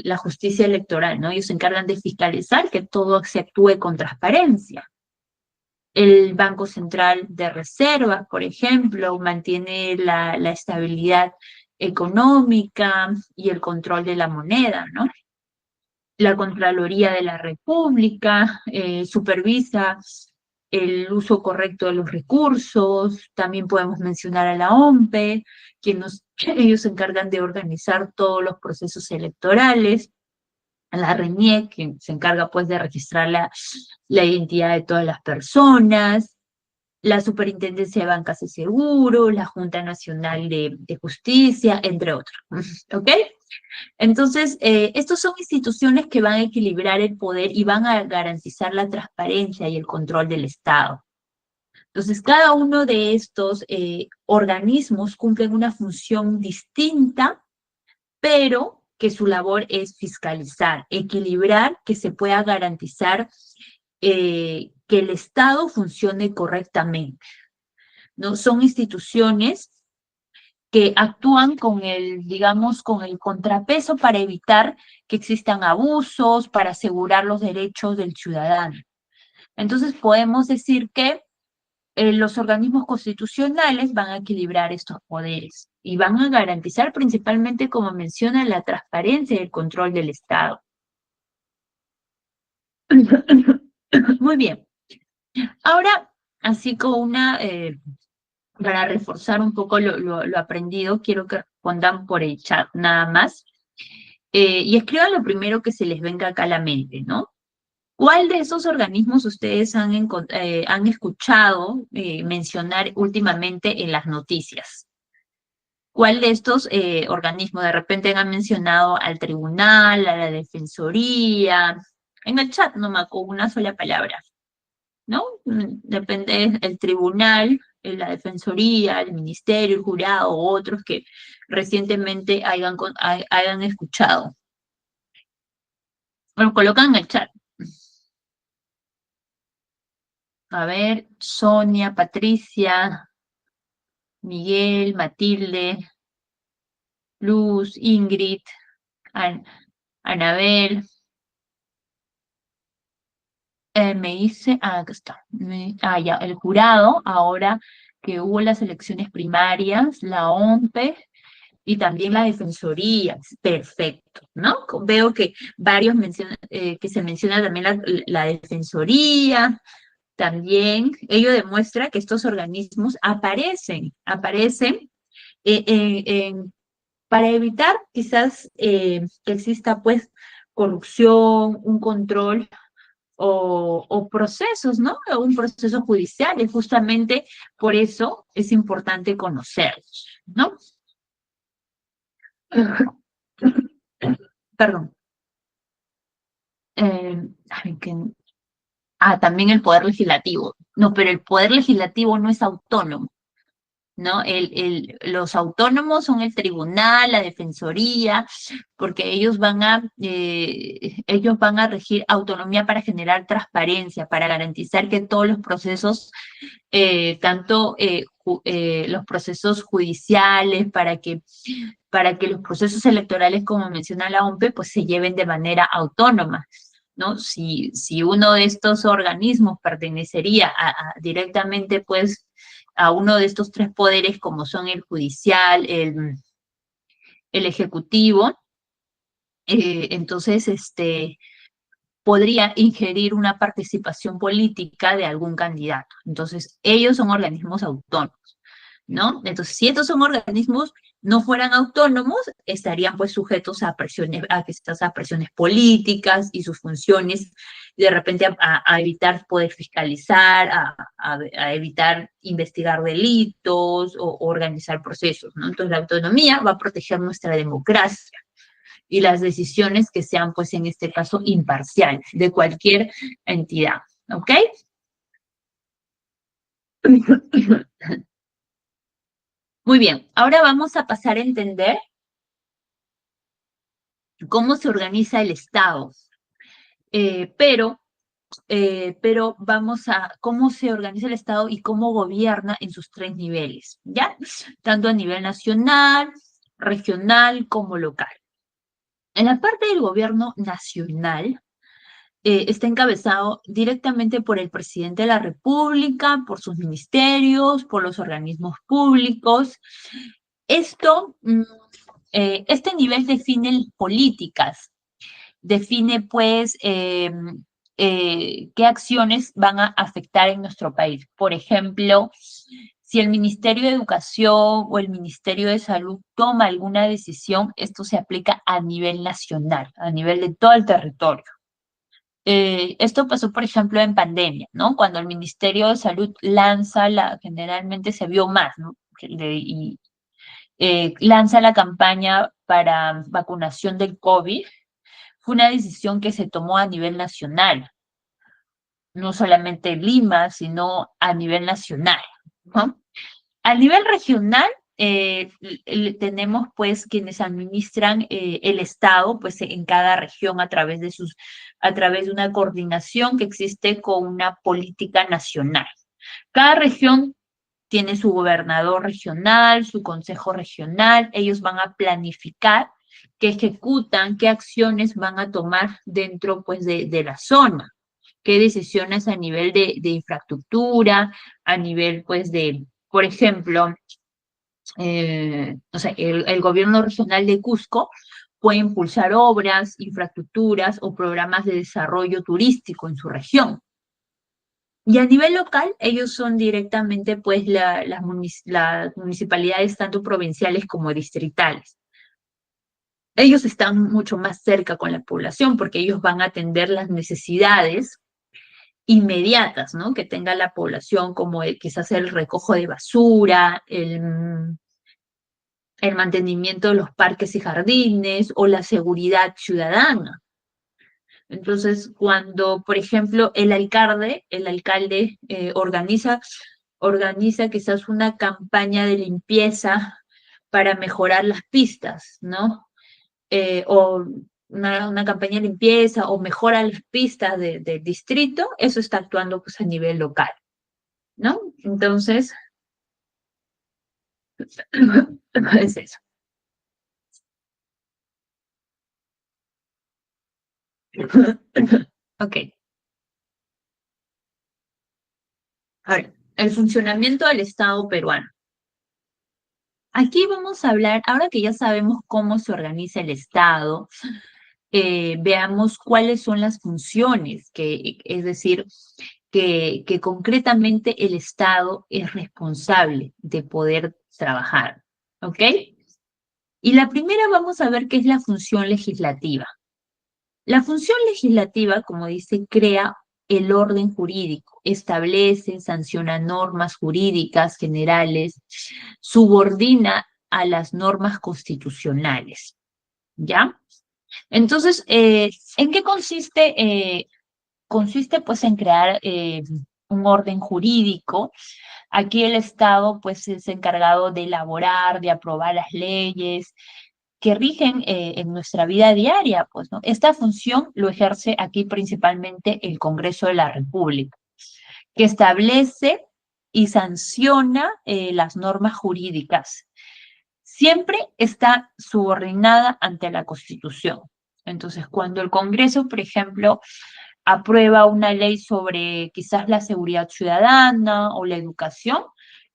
la justicia electoral, ¿no? Ellos se encargan de fiscalizar que todo se actúe con transparencia. El Banco Central de Reservas, por ejemplo, mantiene la estabilidad económica y el control de la moneda, ¿no? La Contraloría de la República supervisa el uso correcto de los recursos. También podemos mencionar a la OMPE, ellos se encargan de organizar todos los procesos electorales, a la RENIEC, que se encarga pues de registrar la identidad de todas las personas, la Superintendencia de Bancas y Seguros, la Junta Nacional de Justicia, entre otros. ¿Ok? Entonces, estos son instituciones que van a equilibrar el poder y van a garantizar la transparencia y el control del Estado. Entonces, cada uno de estos organismos cumplen una función distinta, pero que su labor es fiscalizar, equilibrar, que se pueda garantizar que el Estado funcione correctamente, ¿no? Son instituciones que actúan con digamos, con el contrapeso para evitar que existan abusos, para asegurar los derechos del ciudadano. Entonces, podemos decir que los organismos constitucionales van a equilibrar estos poderes y van a garantizar principalmente, como menciona, la transparencia y el control del Estado. Muy bien. Ahora, así como para reforzar un poco lo aprendido, quiero que respondan por el chat nada más. Y escriban lo primero que se les venga acá a la mente, ¿no? ¿Cuál de esos organismos ustedes han escuchado mencionar últimamente en las noticias? ¿Cuál de estos organismos de repente han mencionado al tribunal, a la defensoría? En el chat nomás con una sola palabra, ¿no? Depende el tribunal, la defensoría, el ministerio, el jurado, otros que recientemente hayan escuchado. Lo colocan en el chat. A ver, Sonia, Patricia, Miguel, Matilde, Luz, Ingrid, Anabel. Me dice, acá está. Ya, el jurado, ahora que hubo las elecciones primarias, la OMPE y también la defensoría. Perfecto, ¿no? Veo que varios que se menciona también la defensoría. También ello demuestra que estos organismos aparecen para evitar quizás que exista pues corrupción, un control o procesos, ¿no? O un proceso judicial, y justamente por eso es importante conocerlos, ¿no? Perdón. Ay, también el poder legislativo. No, pero el poder legislativo no es autónomo, ¿no? Los autónomos son el tribunal, la defensoría, porque ellos van a regir autonomía para generar transparencia, para garantizar que todos los procesos, tanto los procesos judiciales, para que los procesos electorales, como menciona la OMPE, pues se lleven de manera autónoma, ¿no? Si uno de estos organismos pertenecería directamente, pues, a uno de estos tres poderes, como son el judicial, el ejecutivo, entonces, podría ingerir una participación política de algún candidato. Entonces, ellos son organismos autónomos, ¿no? Entonces, si estos son organismos no fueran autónomos, estarían pues sujetos a presiones políticas y sus funciones, de repente a evitar poder fiscalizar, a evitar investigar delitos o organizar procesos, ¿no? Entonces, la autonomía va a proteger nuestra democracia y las decisiones que sean, pues en este caso, imparciales de cualquier entidad, ¿ok? Muy bien, ahora vamos a pasar a entender cómo se organiza el Estado, pero vamos a cómo se organiza el Estado y cómo gobierna en sus tres niveles, ¿ya? Tanto a nivel nacional, regional como local. En la parte del gobierno nacional, está encabezado directamente por el presidente de la República, por sus ministerios, por los organismos públicos. Este nivel define políticas, define pues qué acciones van a afectar en nuestro país. Por ejemplo, si el Ministerio de Educación o el Ministerio de Salud toma alguna decisión, esto se aplica a nivel nacional, a nivel de todo el territorio. Esto pasó, por ejemplo, en pandemia, ¿no? Cuando el Ministerio de Salud generalmente se vio más, ¿no? Y lanza la campaña para vacunación del COVID, fue una decisión que se tomó a nivel nacional, no solamente en Lima, sino a nivel nacional, ¿no? A nivel regional, tenemos pues quienes administran el Estado, pues en cada región a través de una coordinación que existe con una política nacional. Cada región tiene su gobernador regional, su consejo regional, ellos van a planificar qué ejecutan, qué acciones van a tomar dentro pues de la zona, qué decisiones a nivel de infraestructura, a nivel pues de, por ejemplo, o sea, el gobierno regional de Cusco puede impulsar obras, infraestructuras o programas de desarrollo turístico en su región. Y a nivel local, ellos son directamente pues las municipalidades tanto provinciales como distritales. Ellos están mucho más cerca con la población porque ellos van a atender las necesidades inmediatas, ¿no? Que tenga la población, como quizás el recojo de basura, el mantenimiento de los parques y jardines o la seguridad ciudadana. Entonces, cuando, por ejemplo, el alcalde organiza quizás una campaña de limpieza para mejorar las pistas, ¿no? O una campaña de limpieza o mejora las pistas del distrito, eso está actuando pues a nivel local, ¿no? Entonces, es eso. Ok. A ver, el funcionamiento del Estado peruano. Aquí vamos a hablar, ahora que ya sabemos cómo se organiza el Estado, veamos cuáles son las funciones, es decir, que concretamente el Estado es responsable de poder trabajar. ¿Ok? Y la primera vamos a ver qué es la función legislativa. La función legislativa, como dice, crea el orden jurídico, establece, sanciona normas jurídicas generales, subordina a las normas constitucionales. ¿Ya? Entonces, ¿en qué consiste? Consiste pues en crear un orden jurídico. Aquí el Estado pues es encargado de elaborar, de aprobar las leyes que rigen en nuestra vida diaria, pues, ¿no? Esta función lo ejerce aquí principalmente el Congreso de la República, que establece y sanciona las normas jurídicas. Siempre está subordinada ante la Constitución. Entonces, cuando el Congreso, por ejemplo, aprueba una ley sobre quizás la seguridad ciudadana o la educación,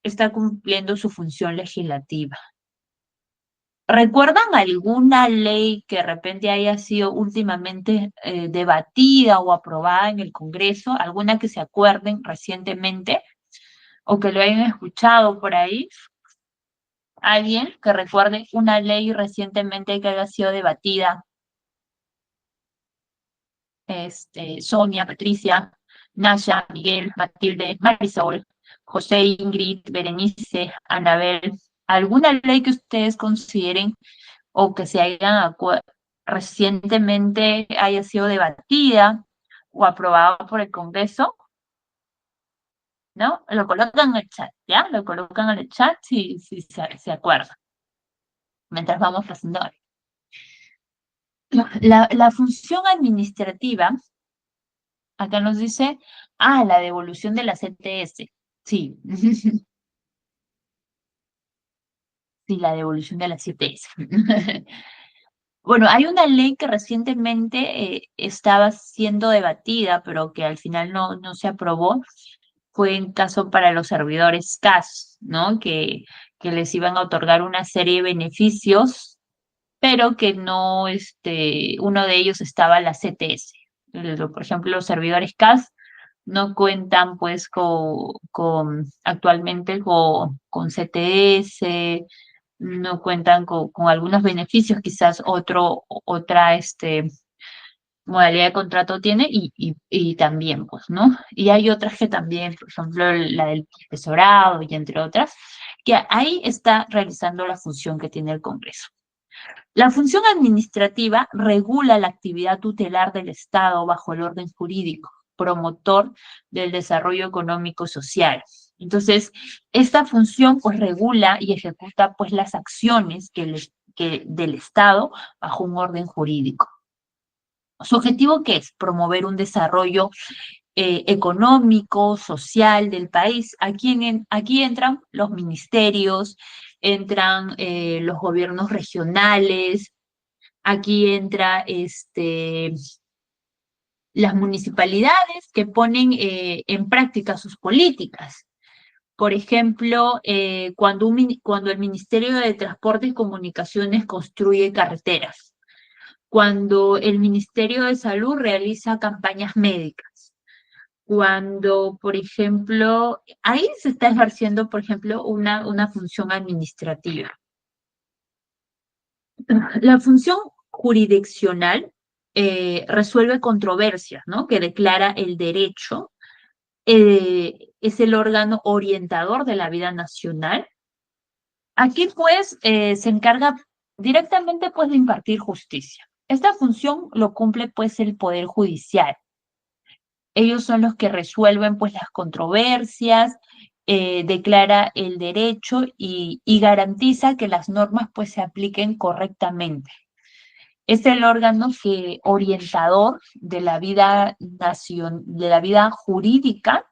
está cumpliendo su función legislativa. ¿Recuerdan alguna ley que de repente haya sido últimamente debatida o aprobada en el Congreso? ¿Alguna que se acuerden recientemente o que lo hayan escuchado por ahí? ¿Alguien que recuerde una ley recientemente que haya sido debatida? Sonia, Patricia, Nasha, Miguel, Matilde, Marisol, José, Ingrid, Berenice, Anabel. ¿Alguna ley que ustedes consideren o que se recientemente haya sido debatida o aprobada por el Congreso? ¿No? Lo colocan en el chat, ¿ya? Lo colocan en el chat si se acuerdan. Mientras vamos pasando. La función administrativa, acá nos dice, la devolución de la CTS. Sí. Sí, la devolución de la CTS. Bueno, hay una ley que recientemente estaba siendo debatida, pero que al final no se aprobó. Fue en caso para los servidores CAS, ¿no? Que les iban a otorgar una serie de beneficios, pero que no, uno de ellos estaba la CTS. Por ejemplo, los servidores CAS no cuentan pues actualmente con CTS, no cuentan con algunos beneficios, quizás otra modalidad de contrato tiene y también, pues, ¿no? Y hay otras que también, por ejemplo, la del profesorado y entre otras, que ahí está realizando la función que tiene el Congreso. La función administrativa regula la actividad tutelar del Estado bajo el orden jurídico, promotor del desarrollo económico y social. Entonces, esta función pues regula y ejecuta pues las acciones del Estado bajo un orden jurídico. ¿Su objetivo qué es? Promover un desarrollo económico, social del país. Aquí entran los ministerios, entran los gobiernos regionales, aquí entra las municipalidades que ponen en práctica sus políticas. Por ejemplo, cuando el Ministerio de Transporte y Comunicaciones construye carreteras, cuando el Ministerio de Salud realiza campañas médicas, cuando, por ejemplo, ahí se está ejerciendo, por ejemplo, una función administrativa. La función jurisdiccional resuelve controversias, ¿no? Que declara el derecho, es el órgano orientador de la vida nacional. Aquí, pues, se encarga directamente, pues, de impartir justicia. Esta función lo cumple, pues, el Poder Judicial. Ellos son los que resuelven, pues, las controversias, declara el derecho y garantiza que las normas, pues, se apliquen correctamente. Es el órgano orientador de la vida de la vida jurídica.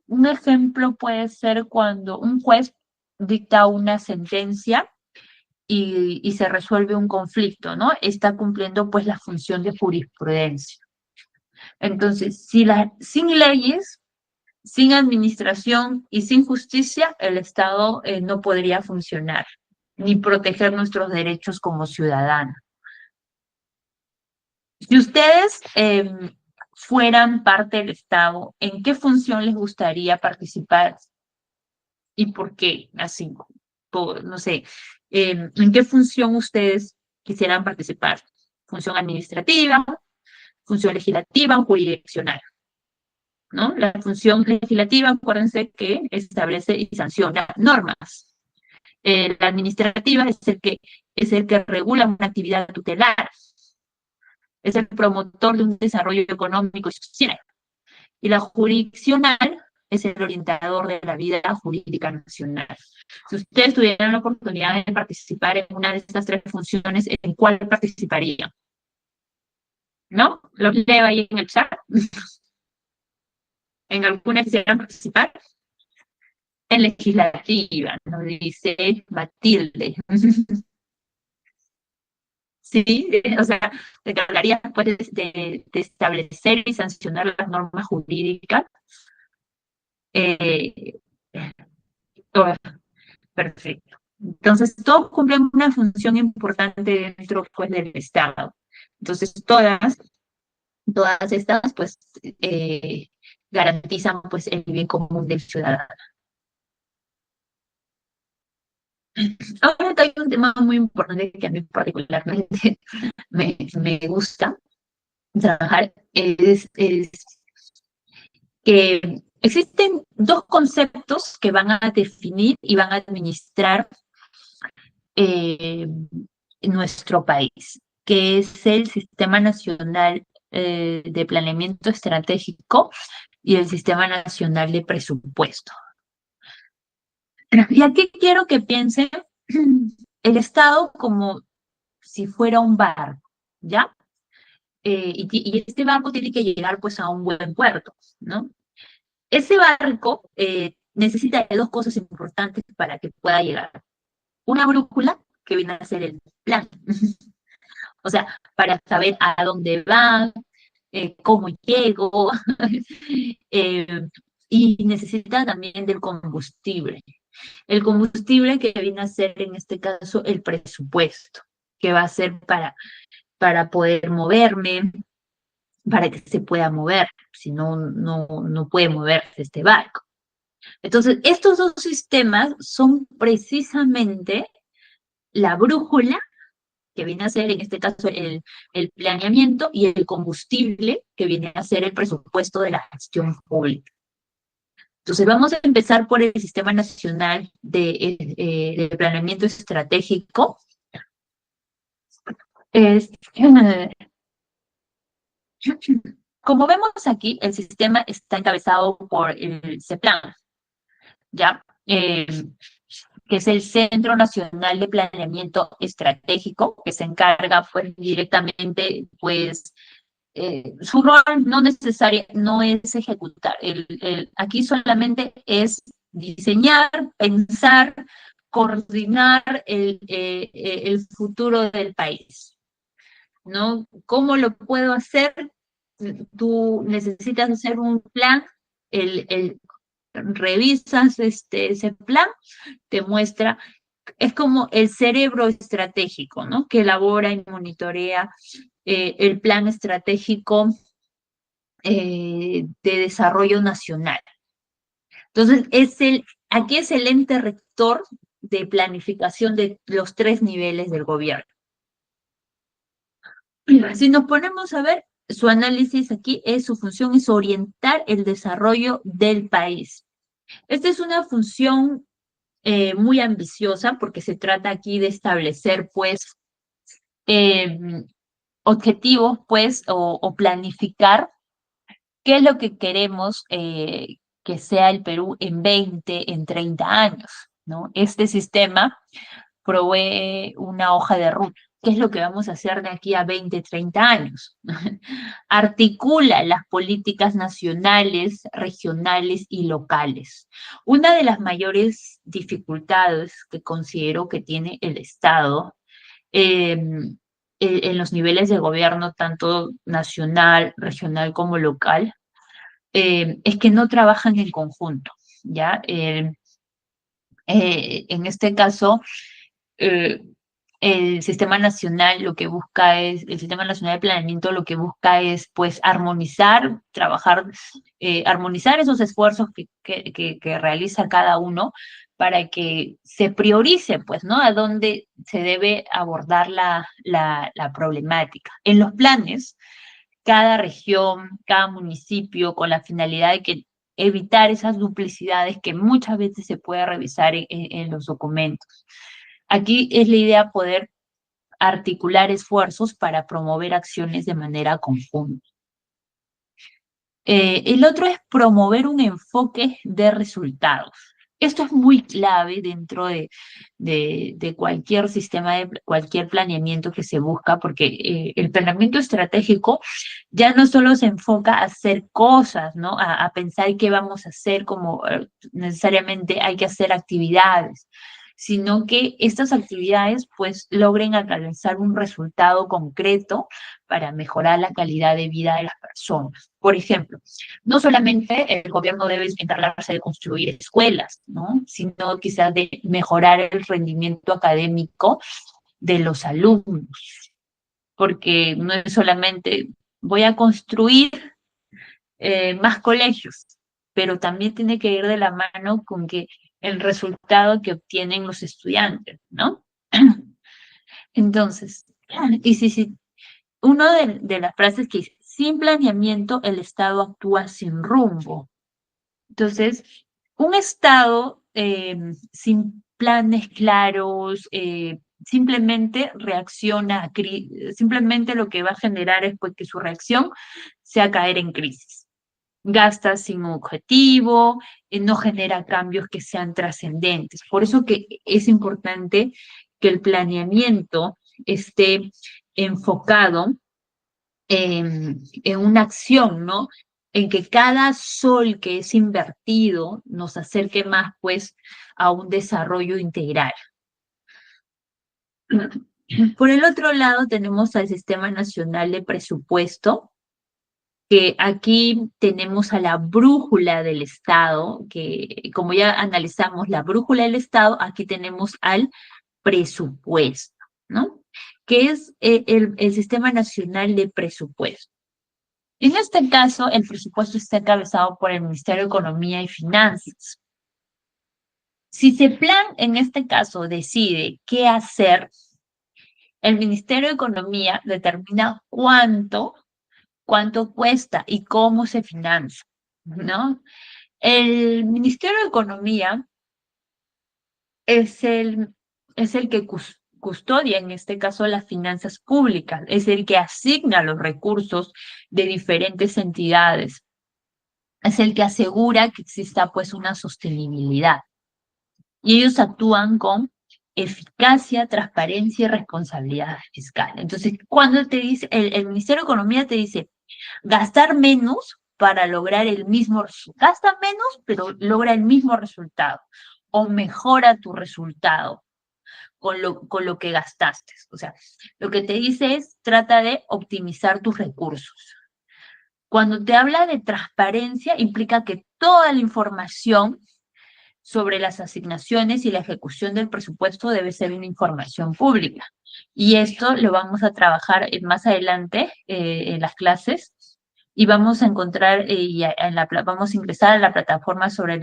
Un ejemplo puede ser cuando un juez dicta una sentencia y se resuelve un conflicto, ¿no? Está cumpliendo pues la función de jurisprudencia. Entonces, sin leyes, sin administración y sin justicia, el Estado no podría funcionar ni proteger nuestros derechos como ciudadanos. Si ustedes fueran parte del Estado, ¿en qué función les gustaría participar y por qué? Así, no sé, ¿en qué función ustedes quisieran participar? ¿Función administrativa, función legislativa o jurisdiccional? ¿No? La función legislativa, acuérdense que establece y sanciona normas. La administrativa es el que regula una actividad tutelar, es el promotor de un desarrollo económico y social. Y la jurisdiccional es el orientador de la vida jurídica nacional. Si ustedes tuvieran la oportunidad de participar en una de estas tres funciones, ¿en cuál participarían? ¿No? Los leo ahí en el chat. ¿En alguna quisieran participar? En legislativa, nos dice Matilde. Sí, o sea, te hablaría después de establecer y sancionar las normas jurídicas. Oh, perfecto. Entonces, todos cumplen una función importante dentro pues, del Estado. Entonces, todas estas, pues, garantizan pues, el bien común del ciudadano. Ahora hay un tema muy importante que a mí particularmente me gusta trabajar, es que existen dos conceptos que van a definir y van a administrar nuestro país, que es el Sistema Nacional de Planeamiento Estratégico y el Sistema Nacional de Presupuesto. Y aquí quiero que piensen el Estado como si fuera un barco, ¿ya? Y este barco tiene que llegar pues a un buen puerto, ¿no? Ese barco necesita de dos cosas importantes para que pueda llegar. Una brújula, que viene a ser el plan, o sea, para saber a dónde va, cómo llego, y necesita también del combustible. El combustible que viene a ser en este caso el presupuesto, que va a ser para poder moverme, para que se pueda mover, si no, no puede moverse este barco. Entonces, estos dos sistemas son precisamente la brújula, que viene a ser en este caso el planeamiento, y el combustible, que viene a ser el presupuesto de la gestión pública. Entonces, vamos a empezar por el Sistema Nacional de Planeamiento Estratégico. Es, como vemos aquí, el sistema está encabezado por el CEPLAN, ¿ya? Que es el Centro Nacional de Planeamiento Estratégico, que se encarga pues directamente, pues, su rol no es ejecutar, aquí solamente es diseñar, pensar, coordinar el futuro del país, ¿no? ¿Cómo lo puedo hacer? Tú necesitas hacer un plan, revisas ese plan, te muestra, es como el cerebro estratégico, ¿no? Que elabora y monitorea el plan estratégico de desarrollo nacional. Entonces, aquí es el ente rector de planificación de los 3 niveles del gobierno. Si nos ponemos a ver, su análisis aquí su función es orientar el desarrollo del país. Esta es una función muy ambiciosa porque se trata aquí de establecer, pues, objetivos, pues, o planificar qué es lo que queremos que sea el Perú en 20, en 30 años, ¿no? Este sistema provee una hoja de ruta. ¿Qué es lo que vamos a hacer de aquí a 20, 30 años? Articula las políticas nacionales, regionales y locales. Una de las mayores dificultades que considero que tiene el Estado en los niveles de gobierno, tanto nacional, regional como local, es que no trabajan en conjunto, ¿ya? En este caso, eh, el Sistema Nacional lo que busca es, el Sistema Nacional de Planeamiento lo que busca es, pues, armonizar, trabajar, armonizar esos esfuerzos que realiza cada uno para que se priorice, pues, ¿no? A dónde se debe abordar la problemática. En los planes, cada región, cada municipio, con la finalidad de que evitar esas duplicidades que muchas veces se puede revisar en los documentos. Aquí es la idea poder articular esfuerzos para promover acciones de manera conjunta. El otro es promover un enfoque de resultados. Esto es muy clave dentro de cualquier sistema, de cualquier planeamiento que se busca, porque el planeamiento estratégico ya no solo se enfoca a hacer cosas, ¿no? A pensar qué vamos a hacer, como necesariamente hay que hacer actividades, sino que estas actividades pues logren alcanzar un resultado concreto para mejorar la calidad de vida de las personas. Por ejemplo, no solamente el gobierno debe encargarse de construir escuelas, ¿no? Sino quizás de mejorar el rendimiento académico de los alumnos, porque no es solamente voy a construir más colegios, pero también tiene que ir de la mano con que el resultado que obtienen los estudiantes, ¿no? Entonces, y si una de las frases que dice, sin planeamiento el Estado actúa sin rumbo. Entonces, un Estado sin planes claros, simplemente reacciona, simplemente lo que va a generar es pues, que su reacción sea caer en crisis. Gasta sin objetivo, no genera cambios que sean trascendentes. Por eso que es importante que el planeamiento esté enfocado en una acción, ¿no? En que cada sol que es invertido nos acerque más, pues, a un desarrollo integral. Por el otro lado, tenemos al Sistema Nacional de Presupuesto, que aquí tenemos a la brújula del Estado, que como ya analizamos la brújula del Estado, aquí tenemos al presupuesto, ¿no? Que es el Sistema Nacional de Presupuesto. En este caso, el presupuesto está encabezado por el Ministerio de Economía y Finanzas. Si CEPLAN, en este caso, decide qué hacer, el Ministerio de Economía determina cuánto cuesta y cómo se financia, ¿no? El Ministerio de Economía es el que custodia, en este caso, las finanzas públicas, es el que asigna los recursos de diferentes entidades, es el que asegura que exista pues una sostenibilidad. Y ellos actúan con eficacia, transparencia y responsabilidad fiscal. Entonces, cuando te dice, el Ministerio de Economía te dice, gastar menos para lograr el mismo resultado. Gasta menos, pero logra el mismo resultado. O mejora tu resultado con lo que gastaste. O sea, lo que te dice es, trata de optimizar tus recursos. Cuando te habla de transparencia, implica que toda la información sobre las asignaciones y la ejecución del presupuesto debe ser una información pública. Y esto lo vamos a trabajar más adelante en las clases y vamos a encontrar, vamos a ingresar a la plataforma sobre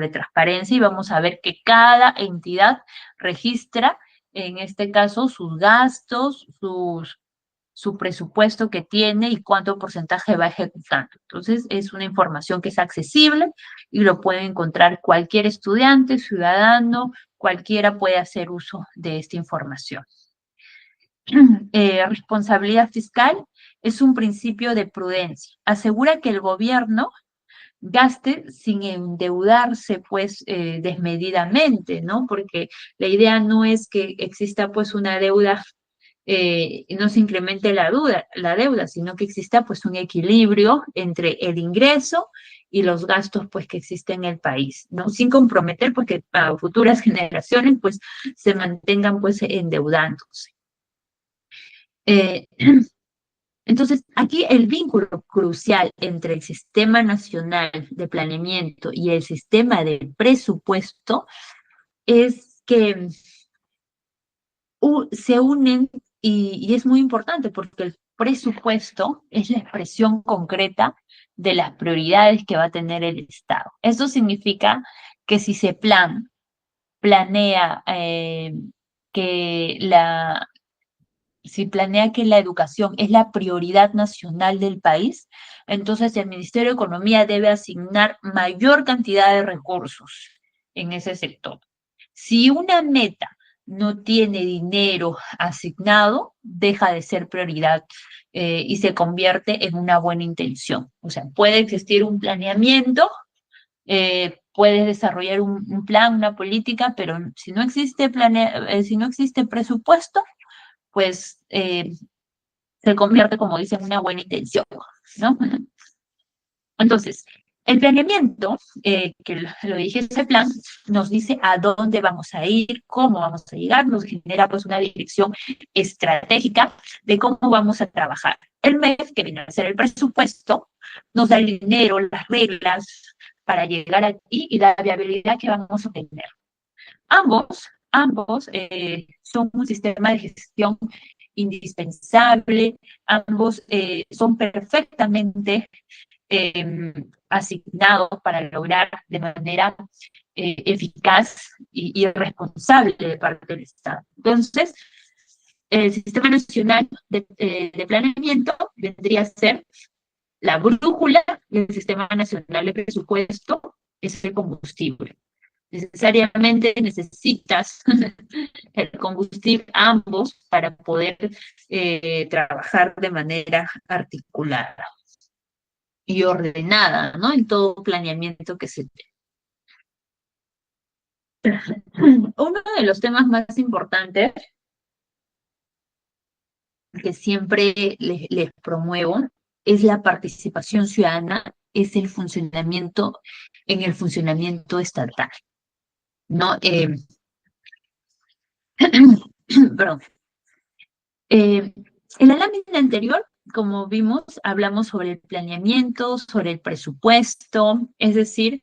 transparencia y vamos a ver que cada entidad registra, en este caso, sus gastos, su presupuesto que tiene y cuánto porcentaje va ejecutando. Entonces, es una información que es accesible y lo puede encontrar cualquier estudiante, ciudadano, cualquiera puede hacer uso de esta información. Responsabilidad fiscal es un principio de prudencia. Asegura que el gobierno gaste sin endeudarse pues desmedidamente, ¿no? Porque la idea no es que exista pues una deuda no se incremente la deuda, sino que exista pues un equilibrio entre el ingreso y los gastos pues que existen en el país, ¿no? Sin comprometer porque para futuras generaciones pues se mantengan pues endeudándose. Entonces, aquí el vínculo crucial entre el Sistema Nacional de Planeamiento y el sistema de presupuesto es que se unen y es muy importante porque el presupuesto es la expresión concreta de las prioridades que va a tener el Estado. Eso significa que si se planea que si planea que la educación es la prioridad nacional del país, entonces el Ministerio de Economía debe asignar mayor cantidad de recursos en ese sector. Si una meta no tiene dinero asignado, deja de ser prioridad y se convierte en una buena intención. O sea, puede existir un planeamiento, puedes desarrollar un plan, una política, pero si no existe, si no existe presupuesto, pues se convierte, como dicen, en una buena intención, ¿no? Entonces, el planeamiento, que lo dije, ese plan, nos dice a dónde vamos a ir, cómo vamos a llegar, nos genera pues una dirección estratégica de cómo vamos a trabajar. El MEF, que viene a ser el presupuesto, nos da el dinero, las reglas para llegar aquí y la viabilidad que vamos a tener. Ambos son un sistema de gestión indispensable, ambos son perfectamente asignados para lograr de manera eficaz y responsable de parte del Estado. Entonces, el Sistema Nacional de Planeamiento vendría a ser la brújula y el Sistema Nacional de Presupuesto es el combustible. Necesariamente necesitas el combustible ambos para poder trabajar de manera articulada y ordenada, ¿no? En todo planeamiento que se tiene. Uno de los temas más importantes que siempre les promuevo es la participación ciudadana, es el funcionamiento, en el funcionamiento estatal, ¿no? Perdón. En la lámina anterior, como vimos, hablamos sobre el planeamiento, sobre el presupuesto, es decir,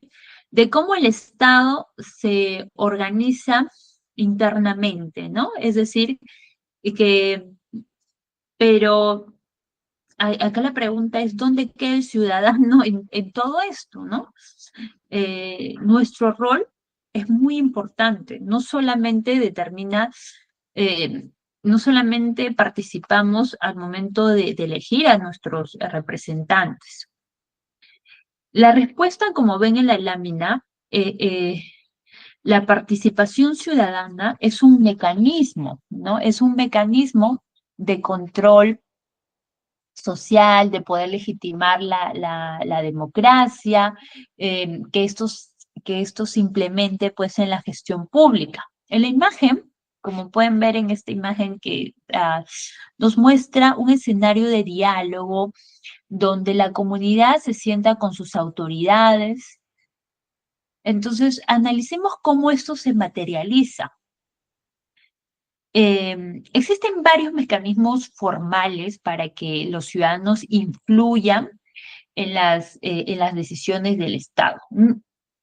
de cómo el Estado se organiza internamente, ¿no? Es decir, que, pero acá la pregunta es, ¿dónde queda el ciudadano en todo esto, no? Nuestro rol es muy importante, no solamente determina, no solamente participamos al momento de elegir a nuestros representantes. La respuesta, como ven en la lámina, la participación ciudadana es un mecanismo, ¿no? Es un mecanismo de control social, de poder legitimar la democracia, que esto se implemente pues en la gestión pública. En la imagen, como pueden ver en esta imagen que nos muestra un escenario de diálogo donde la comunidad se sienta con sus autoridades. Entonces, analicemos cómo esto se materializa. Existen varios mecanismos formales para que los ciudadanos influyan en las decisiones del Estado.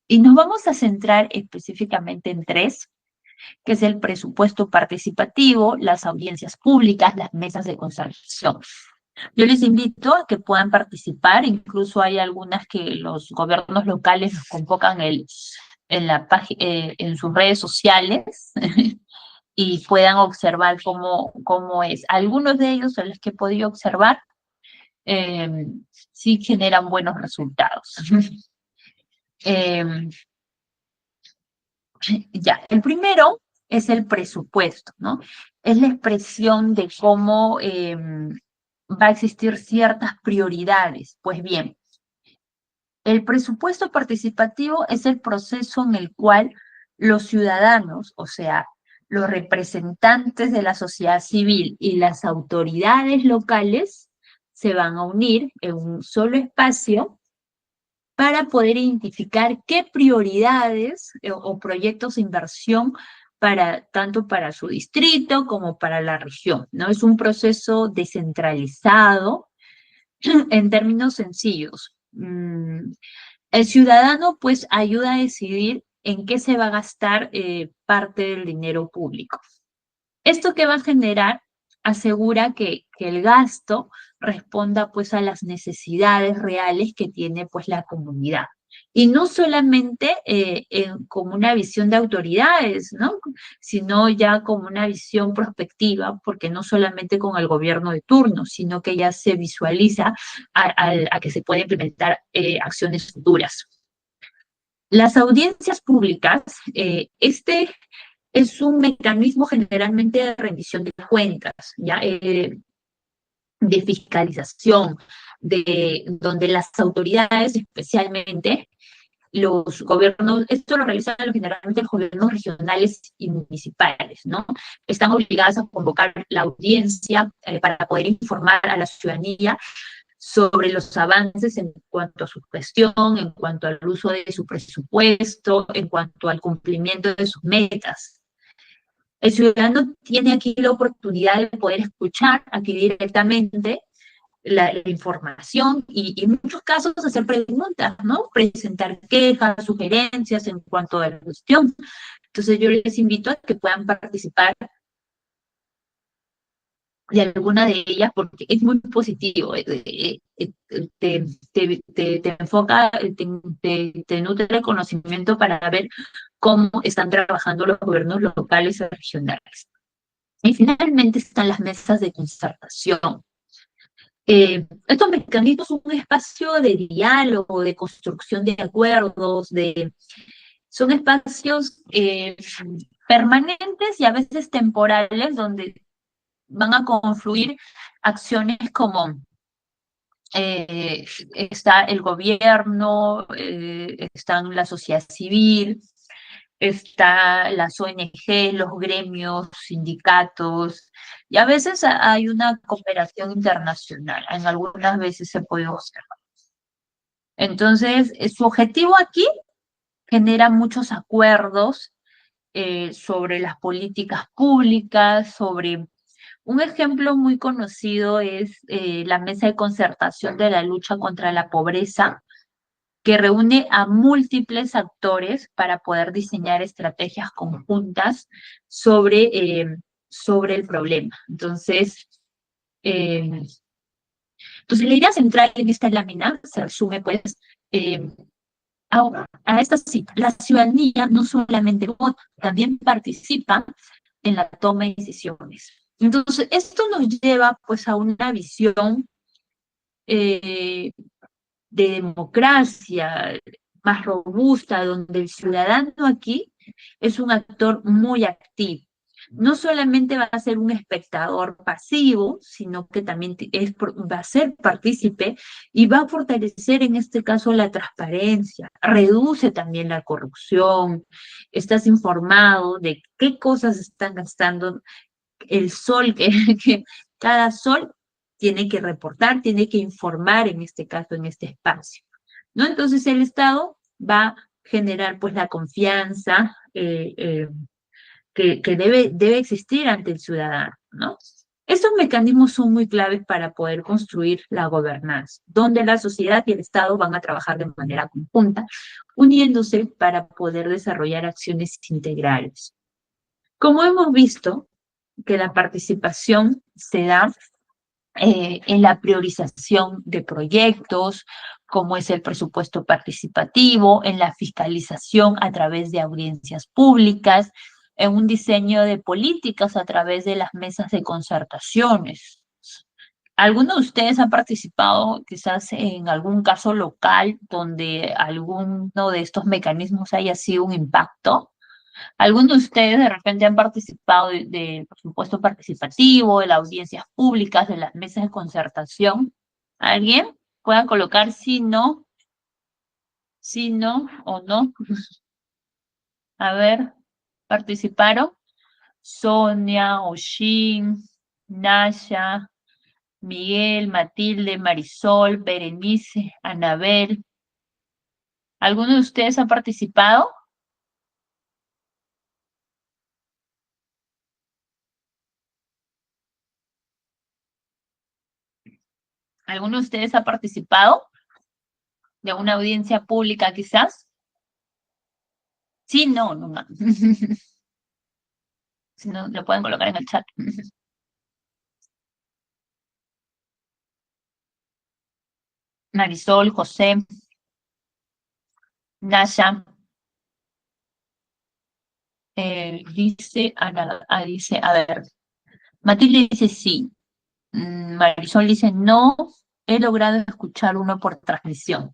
Y nos vamos a centrar específicamente en tres, que es el presupuesto participativo, las audiencias públicas, las mesas de concertación. Yo les invito a que puedan participar, incluso hay algunas que los gobiernos locales nos convocan en sus redes sociales y puedan observar cómo es. Algunos de ellos, a los que he podido observar, sí generan buenos resultados. Ya, el primero es el presupuesto, ¿no? Es la expresión de cómo va a existir ciertas prioridades. Pues bien, el presupuesto participativo es el proceso en el cual los ciudadanos, o sea, los representantes de la sociedad civil y las autoridades locales se van a unir en un solo espacio para poder identificar qué prioridades o proyectos de inversión tanto para su distrito como para la región, ¿no? Es un proceso descentralizado en términos sencillos. El ciudadano pues ayuda a decidir en qué se va a gastar parte del dinero público. Esto que va a generar asegura que el gasto responda pues a las necesidades reales que tiene pues la comunidad. Y no solamente como una visión de autoridades, ¿no? Sino ya como una visión prospectiva, porque no solamente con el gobierno de turno, sino que ya se visualiza a que se pueden implementar acciones futuras. Las audiencias públicas, este es un mecanismo generalmente de rendición de cuentas, ¿ya? De fiscalización, donde las autoridades, especialmente los gobiernos, esto lo realizan generalmente los gobiernos regionales y municipales, ¿no? Están obligadas a convocar la audiencia para poder informar a la ciudadanía sobre los avances en cuanto a su gestión, en cuanto al uso de su presupuesto, en cuanto al cumplimiento de sus metas. El ciudadano tiene aquí la oportunidad de poder escuchar aquí directamente la información y en muchos casos hacer preguntas, ¿no? Presentar quejas, sugerencias en cuanto a la cuestión. Entonces yo les invito a que puedan participar de alguna de ellas porque es muy positivo, te enfoca, te nutre el conocimiento para ver cómo están trabajando los gobiernos locales y regionales. Y finalmente están las mesas de concertación. Estos mecanismos son un espacio de diálogo, de construcción de acuerdos, son espacios permanentes y a veces temporales donde van a confluir acciones como está el gobierno, están la sociedad civil, está las ONG, los gremios, sindicatos, y a veces hay una cooperación internacional, en algunas veces se puede observar. Entonces, su objetivo aquí genera muchos acuerdos sobre las políticas públicas, sobre... Un ejemplo muy conocido es la Mesa de Concertación de la Lucha contra la Pobreza, que reúne a múltiples actores para poder diseñar estrategias conjuntas sobre el problema. Entonces, Entonces, la idea central en esta lámina se resume, pues, a esta cita. La ciudadanía no solamente vota, también participa en la toma de decisiones. Entonces, esto nos lleva, pues, a una visión de democracia más robusta, donde el ciudadano aquí es un actor muy activo. No solamente va a ser un espectador pasivo, sino que también va a ser partícipe y va a fortalecer en este caso la transparencia, reduce también la corrupción, estás informado de qué cosas están gastando el sol, que cada sol tiene que reportar, tiene que informar en este caso, en este espacio, ¿no? Entonces el Estado va a generar pues la confianza que debe existir ante el ciudadano, ¿no? Estos mecanismos son muy claves para poder construir la gobernanza, donde la sociedad y el Estado van a trabajar de manera conjunta, uniéndose para poder desarrollar acciones integrales. Como hemos visto, que la participación se da en la priorización de proyectos, como es el presupuesto participativo, en la fiscalización a través de audiencias públicas, en un diseño de políticas a través de las mesas de concertaciones. ¿Alguno de ustedes ha participado quizás en algún caso local donde alguno de estos mecanismos haya sido un impacto? ¿Algunos de ustedes de repente han participado del presupuesto participativo, de las audiencias públicas, de las mesas de concertación? ¿Alguien? Puedan colocar sí, no o no. A ver, ¿participaron? Sonia, Oshin, Nasha, Miguel, Matilde, Marisol, Berenice, Anabel. ¿Alguno de ustedes ha participado? ¿Alguno de ustedes ha participado de una audiencia pública quizás? Sí, no, no, no. Si no, lo pueden colocar en el chat. Marisol, José, Nasha, dice, Ana, dice, a ver, Matilde dice sí, Marisol dice no, he logrado escuchar uno por transmisión.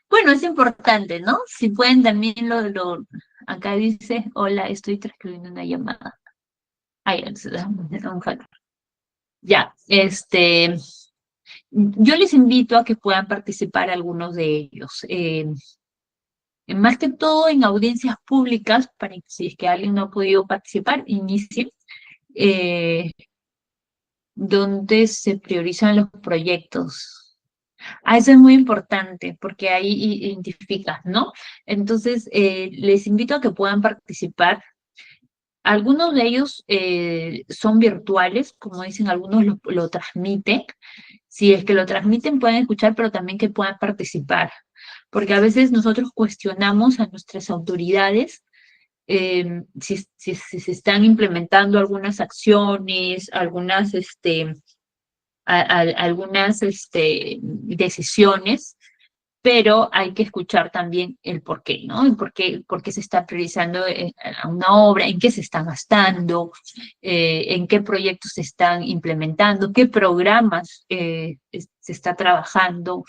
Bueno, es importante, ¿no? Si pueden también acá dice, hola, estoy transcribiendo una llamada. Ay, ya, yo les invito a que puedan participar algunos de ellos. Más que todo en audiencias públicas, para que si es que alguien no ha podido participar, inicie, donde se priorizan los proyectos. Eso es muy importante porque ahí identificas, ¿no? Entonces, les invito a que puedan participar. Algunos de ellos son virtuales, como dicen, algunos lo transmiten. Si es que lo transmiten, pueden escuchar, pero también que puedan participar. Porque a veces nosotros cuestionamos a nuestras autoridades si se están implementando algunas acciones, algunas decisiones, pero hay que escuchar también el por qué, ¿no? El por qué se está priorizando a una obra, en qué se está gastando, en qué proyectos se están implementando, qué programas se está trabajando.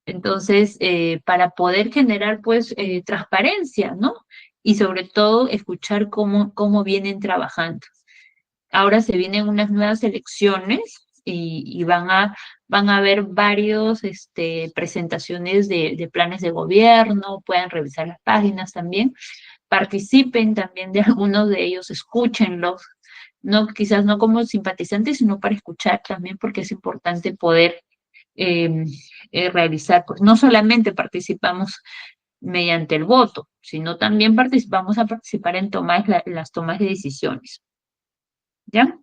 Entonces, para poder generar, pues, transparencia, ¿no? Y sobre todo, escuchar cómo vienen trabajando. Ahora se vienen unas nuevas elecciones y van a haber varios presentaciones de planes de gobierno, pueden revisar las páginas también, participen también de algunos de ellos, escúchenlos, no, quizás no como simpatizantes, sino para escuchar también, porque es importante poder eh, realizar, pues no solamente participamos mediante el voto, sino también vamos a participar en las tomas de decisiones. ¿Ya?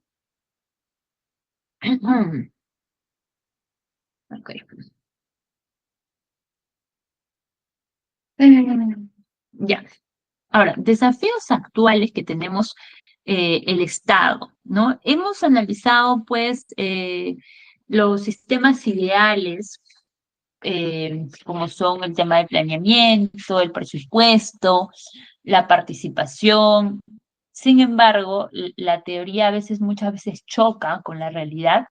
Ok. Ya. Ahora, desafíos actuales que tenemos el Estado, ¿no? Hemos analizado, pues, Los sistemas ideales, como son el tema del planeamiento, el presupuesto, la participación. Sin embargo, la teoría a veces, muchas veces choca con la realidad.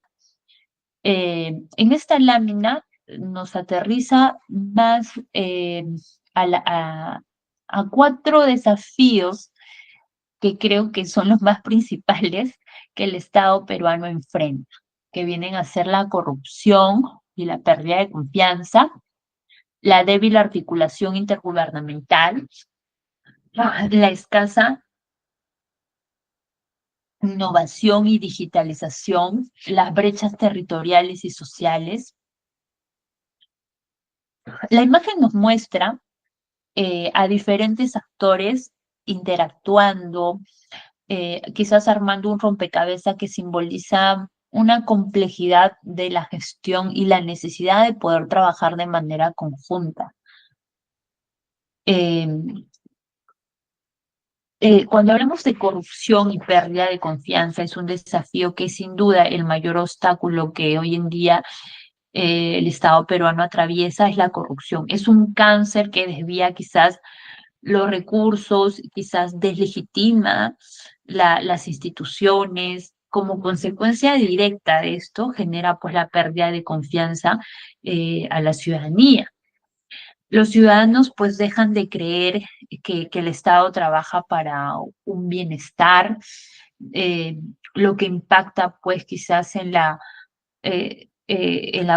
En esta lámina nos aterriza más a 4 desafíos que creo que son los más principales que el Estado peruano enfrenta, que vienen a ser la corrupción y la pérdida de confianza, la débil articulación intergubernamental, la escasa innovación y digitalización, las brechas territoriales y sociales. La imagen nos muestra a diferentes actores interactuando, quizás armando un rompecabezas que simboliza una complejidad de la gestión y la necesidad de poder trabajar de manera conjunta. Eh, Cuando hablamos de corrupción y pérdida de confianza, es un desafío que es sin duda el mayor obstáculo que hoy en día el Estado peruano atraviesa, es la corrupción. Es un cáncer que desvía quizás los recursos, quizás deslegitima las instituciones. Como consecuencia directa de esto, genera pues la pérdida de confianza a la ciudadanía. Los ciudadanos pues dejan de creer que el Estado trabaja para un bienestar, eh, lo que impacta pues quizás en la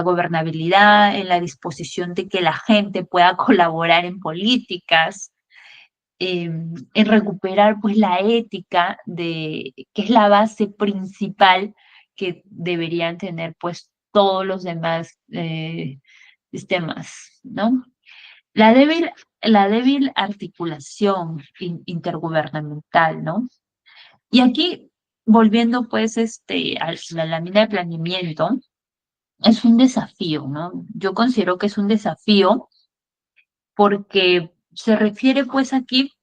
gobernabilidad, en la disposición de que la gente pueda colaborar en políticas, en recuperar pues la ética que es la base principal que deberían tener pues todos los demás sistemas, ¿no? La débil, la débil articulación intergubernamental, ¿no? Y aquí, volviendo pues a la lámina de planeamiento, es un desafío, ¿no? Yo considero que es un desafío porque se refiere pues aquí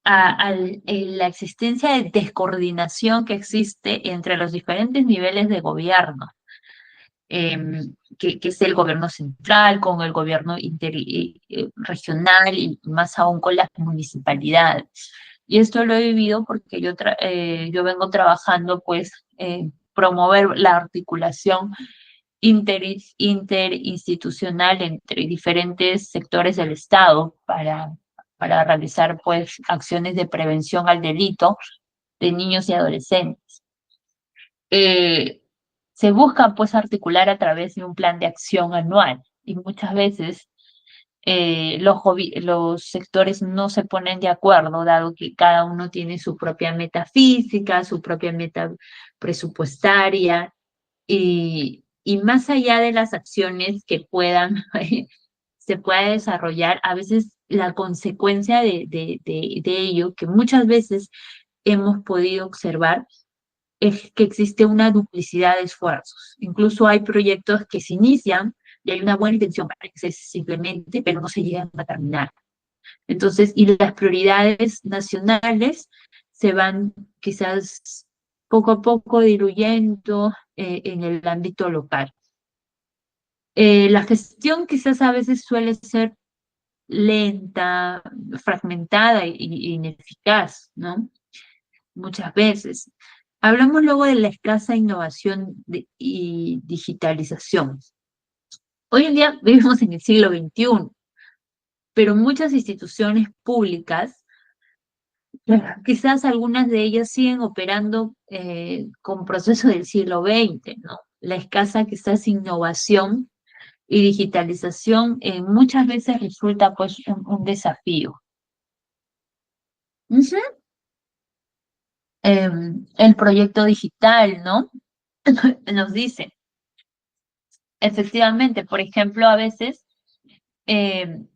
la existencia de descoordinación que existe entre los diferentes niveles de gobierno, que es el gobierno central con el gobierno regional y más aún con las municipalidades. Y esto lo he vivido porque yo vengo trabajando pues promover la articulación interinstitucional entre diferentes sectores del Estado para realizar pues acciones de prevención al delito de niños y adolescentes. Eh, Se busca pues articular a través de un plan de acción anual y muchas veces los sectores no se ponen de acuerdo, dado que cada uno tiene su propia meta física, su propia meta presupuestaria, y más allá de las acciones que se pueda desarrollar, a veces la consecuencia de ello, que muchas veces hemos podido observar, es que existe una duplicidad de esfuerzos. Incluso hay proyectos que se inician y hay una buena intención para que se simplemente, pero no se llegan a terminar. Entonces, y las prioridades nacionales se van quizás poco a poco diluyendo en el ámbito local. La gestión quizás a veces suele ser lenta, fragmentada e ineficaz, ¿no? Muchas veces. Hablamos luego de la escasa innovación y digitalización. Hoy en día vivimos en el siglo XXI, pero muchas instituciones públicas, quizás algunas de ellas siguen operando con procesos del siglo XX, ¿no? La escasa quizás innovación y digitalización muchas veces resulta pues un desafío. Ujú. El proyecto digital, ¿no? Nos dice, efectivamente, por ejemplo, a veces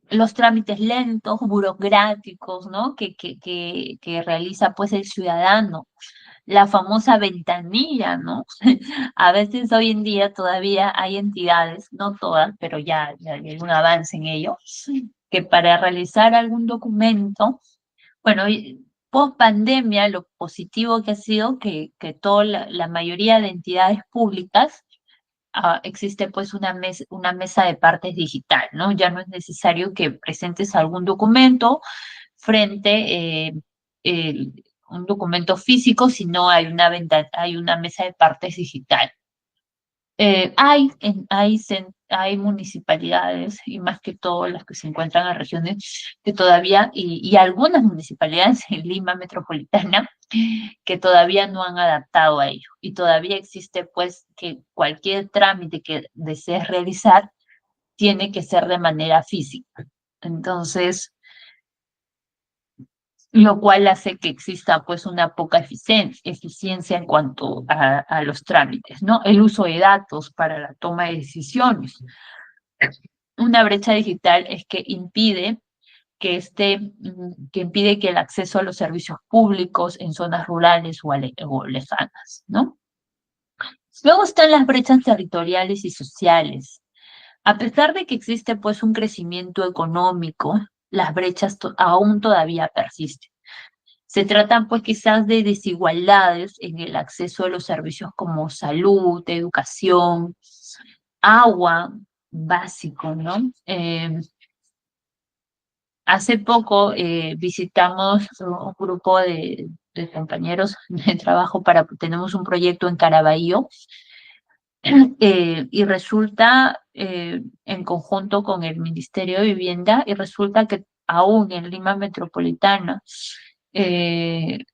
los trámites lentos, burocráticos, ¿no? Que realiza pues el ciudadano, la famosa ventanilla, ¿no? A veces hoy en día todavía hay entidades, no todas, pero ya hay un avance en ello, que para realizar algún documento, bueno, post pandemia, lo positivo que ha sido que toda la mayoría de entidades públicas existe pues una mesa de partes digital, ¿no? Ya no es necesario que presentes algún documento frente un documento físico, sino hay una mesa de partes digital. Hay municipalidades, y más que todo las que se encuentran en regiones, que todavía, y algunas municipalidades en Lima metropolitana, que todavía no han adaptado a ello. Y todavía existe, pues, que cualquier trámite que desees realizar tiene que ser de manera física. Entonces, lo cual hace que exista pues una poca eficiencia en cuanto a los trámites, ¿no? El uso de datos para la toma de decisiones. Una brecha digital es que impide que impide que el acceso a los servicios públicos en zonas rurales o lejanas, ¿no? Luego están las brechas territoriales y sociales. A pesar de que existe pues un crecimiento económico, las brechas aún todavía persisten. Se tratan pues quizás de desigualdades en el acceso a los servicios como salud, educación, agua básico, ¿no? Hace poco visitamos un grupo de compañeros de trabajo tenemos un proyecto en Caraballo y resulta en conjunto con el Ministerio de Vivienda y resulta que aún en Lima Metropolitana el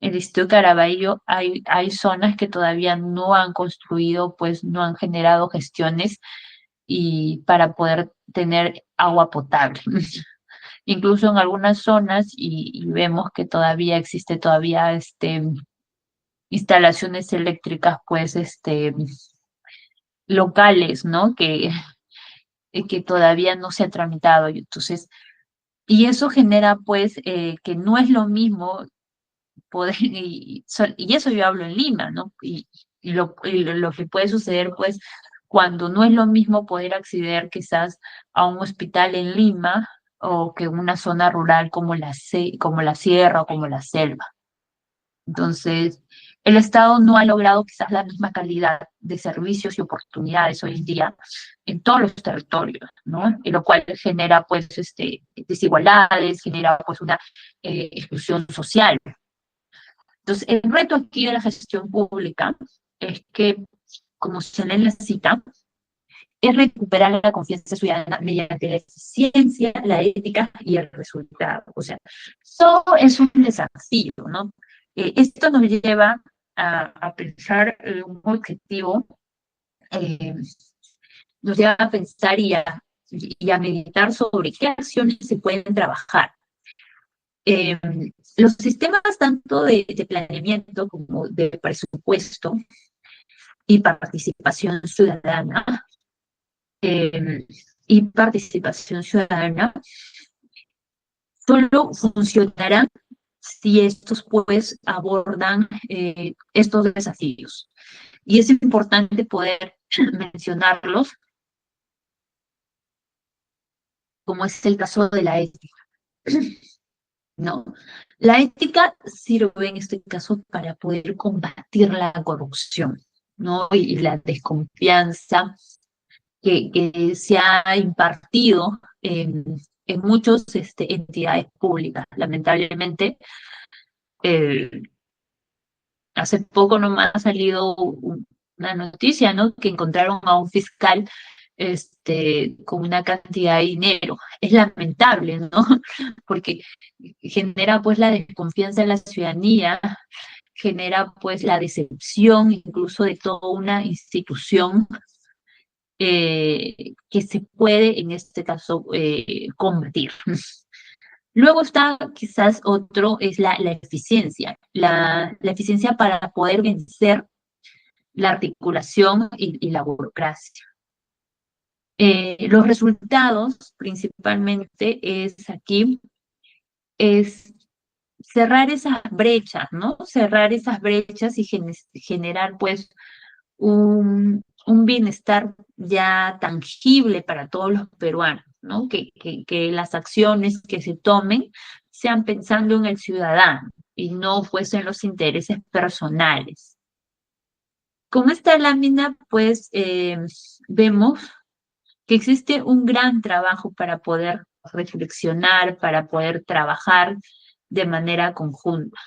distrito de Caraballo hay zonas que todavía no han construido, pues no han generado gestiones y para poder tener agua potable. Incluso en algunas zonas y vemos que todavía existe instalaciones eléctricas pues locales, ¿no? Que todavía no se ha tramitado. Y entonces, y eso genera pues que no es lo mismo poder, y eso yo hablo en Lima, ¿no? Lo que puede suceder, pues, cuando no es lo mismo poder acceder quizás a un hospital en Lima o que una zona rural como como la sierra o como la selva. Entonces, el Estado no ha logrado quizás la misma calidad de servicios y oportunidades hoy en día en todos los territorios, ¿no? Y lo cual genera, pues, desigualdades, genera, pues, una exclusión social. Entonces, el reto aquí de la gestión pública es que, como se lee en la cita, es recuperar la confianza ciudadana mediante la eficiencia, la ética y el resultado. O sea, todo es un desafío, ¿no? Esto nos lleva a pensar un objetivo, eh, nos lleva a pensar y a meditar sobre qué acciones se pueden trabajar. Eh, los sistemas tanto de planeamiento como de presupuesto y participación ciudadana eh, solo funcionarán si estos pues abordan estos desafíos. Y es importante poder mencionarlos, como es el caso de la ética. ¿No? La ética sirve en este caso para poder combatir la corrupción, ¿no? Y la desconfianza que se ha impartido en muchas entidades públicas. Lamentablemente, eh, hace poco nomás ha salido una noticia, ¿no? Que encontraron a un fiscal con una cantidad de dinero. Es lamentable, ¿no? Porque genera pues la desconfianza en la ciudadanía, genera pues la decepción incluso de toda una institución que se puede en este caso combatir. Luego está quizás otro, es la eficiencia, la eficiencia para poder vencer la articulación y la burocracia. Los resultados principalmente es cerrar esas brechas, ¿no? Cerrar esas brechas y generar pues un bienestar ya tangible para todos los peruanos, ¿no? Que las acciones que se tomen sean pensando en el ciudadano y no pues en los intereses personales. con esta lámina, pues, vemos que existe un gran trabajo para poder reflexionar, para poder trabajar de manera conjunta.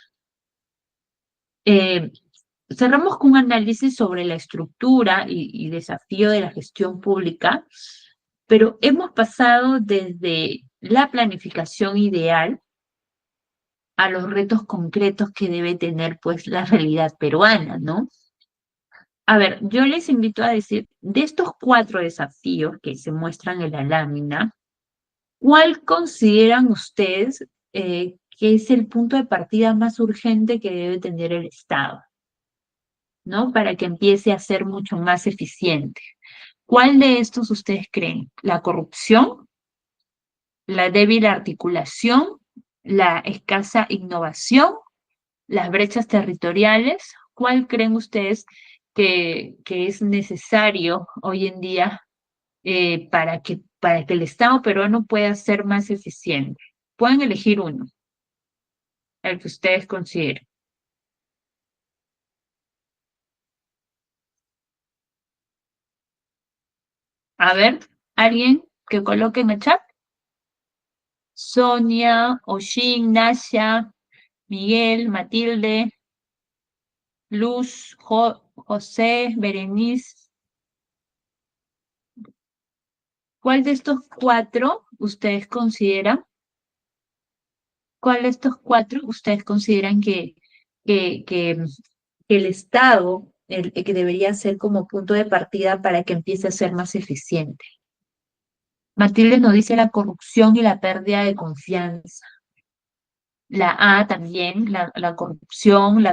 Cerramos con un análisis sobre la estructura y desafío de la gestión pública, pero hemos pasado desde la planificación ideal a los retos concretos que debe tener pues la realidad peruana, ¿no? A ver, yo les invito a decir, de estos 4 desafíos que se muestran en la lámina, ¿cuál consideran ustedes que es el punto de partida más urgente que debe tener el Estado, ¿no? Para que empiece a ser mucho más eficiente. ¿Cuál de estos ustedes creen? ¿La corrupción, la débil articulación, la escasa innovación, las brechas territoriales? ¿Cuál creen ustedes que es necesario hoy en día para que el Estado peruano pueda ser más eficiente? Pueden elegir uno, el que ustedes consideren. A ver, alguien que coloque en el chat. Sonia, Oshin, Nasha, Miguel, Matilde, Luz, José, Berenice. ¿Cuál de estos 4 ustedes consideran? ¿Cuál de estos 4 ustedes consideran que el Estado, que debería ser como punto de partida para que empiece a ser más eficiente? Matilde nos dice la corrupción y la pérdida de confianza. La A también, la corrupción,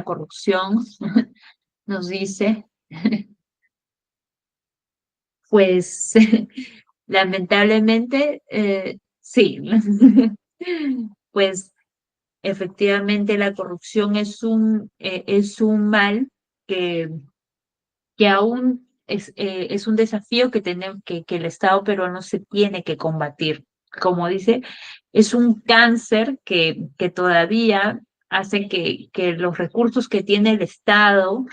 nos dice, pues lamentablemente, sí, pues efectivamente la corrupción es un mal que, que aún es un desafío que el Estado peruano se tiene que combatir. Como dice, es un cáncer que todavía hace que los recursos que tiene el Estado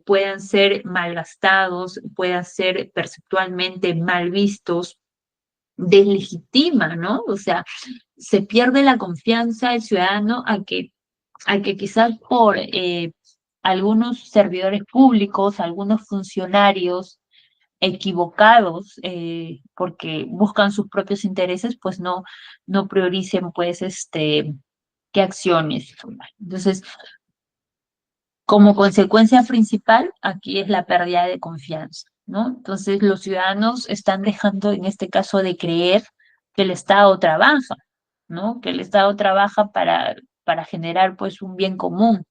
puedan ser malgastados, puedan ser perceptualmente mal vistos, deslegitima, ¿no? O sea, se pierde la confianza del ciudadano a que quizás por algunos servidores públicos, algunos funcionarios equivocados, porque buscan sus propios intereses, pues no prioricen, pues, qué acciones tomar. Entonces, como consecuencia principal, aquí es la pérdida de confianza, ¿no? Entonces, los ciudadanos están dejando, en este caso, de creer que el Estado trabaja, ¿no? Que el Estado trabaja para generar, pues, un bien común.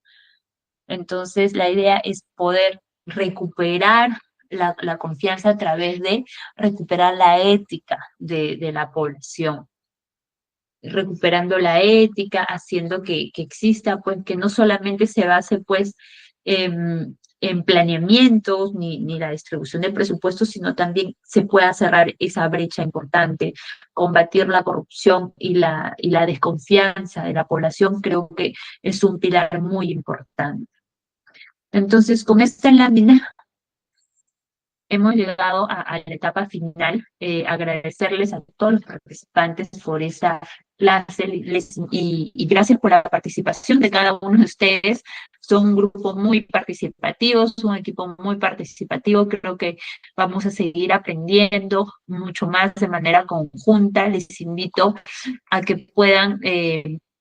Entonces, la idea es poder recuperar la confianza a través de recuperar la ética de la población, recuperando la ética, haciendo que exista, pues, que no solamente se base, pues, en planeamientos ni la distribución de presupuestos, sino también se pueda cerrar esa brecha importante, combatir la corrupción y la desconfianza de la población, creo que es un pilar muy importante. Entonces, con esta lámina hemos llegado a la etapa final. Agradecerles a todos los participantes por esta clase y gracias por la participación de cada uno de ustedes. Son un grupo muy participativo, un equipo muy participativo. Creo que vamos a seguir aprendiendo mucho más de manera conjunta. Les invito a que puedan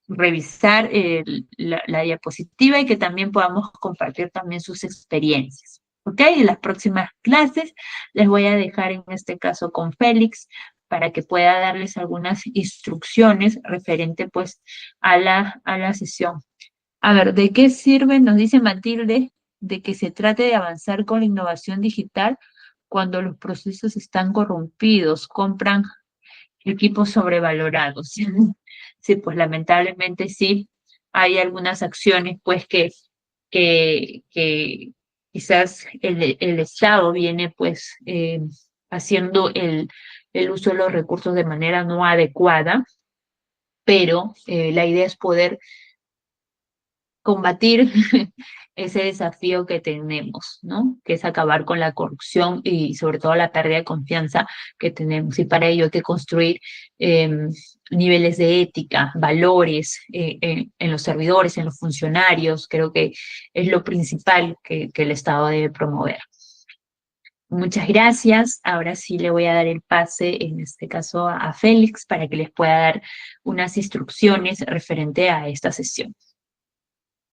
revisar la diapositiva y que también podamos compartir también sus experiencias. ¿Ok? En las próximas clases les voy a dejar en este caso con Félix para que pueda darles algunas instrucciones referente pues a la sesión. A ver, ¿de qué sirve? Nos dice Matilde, de que se trate de avanzar con la innovación digital cuando los procesos están corrompidos, compran equipos sobrevalorados. Sí, pues lamentablemente sí, hay algunas acciones pues que quizás el Estado viene pues haciendo el uso de los recursos de manera no adecuada, pero la idea es poder combatir ese desafío que tenemos, ¿no? Que es acabar con la corrupción y sobre todo la pérdida de confianza que tenemos. Y para ello hay que construir niveles de ética, valores en los servidores, en los funcionarios. Creo que es lo principal que el Estado debe promover. Muchas gracias. Ahora sí le voy a dar el pase, en este caso a Félix, para que les pueda dar unas instrucciones referente a esta sesión.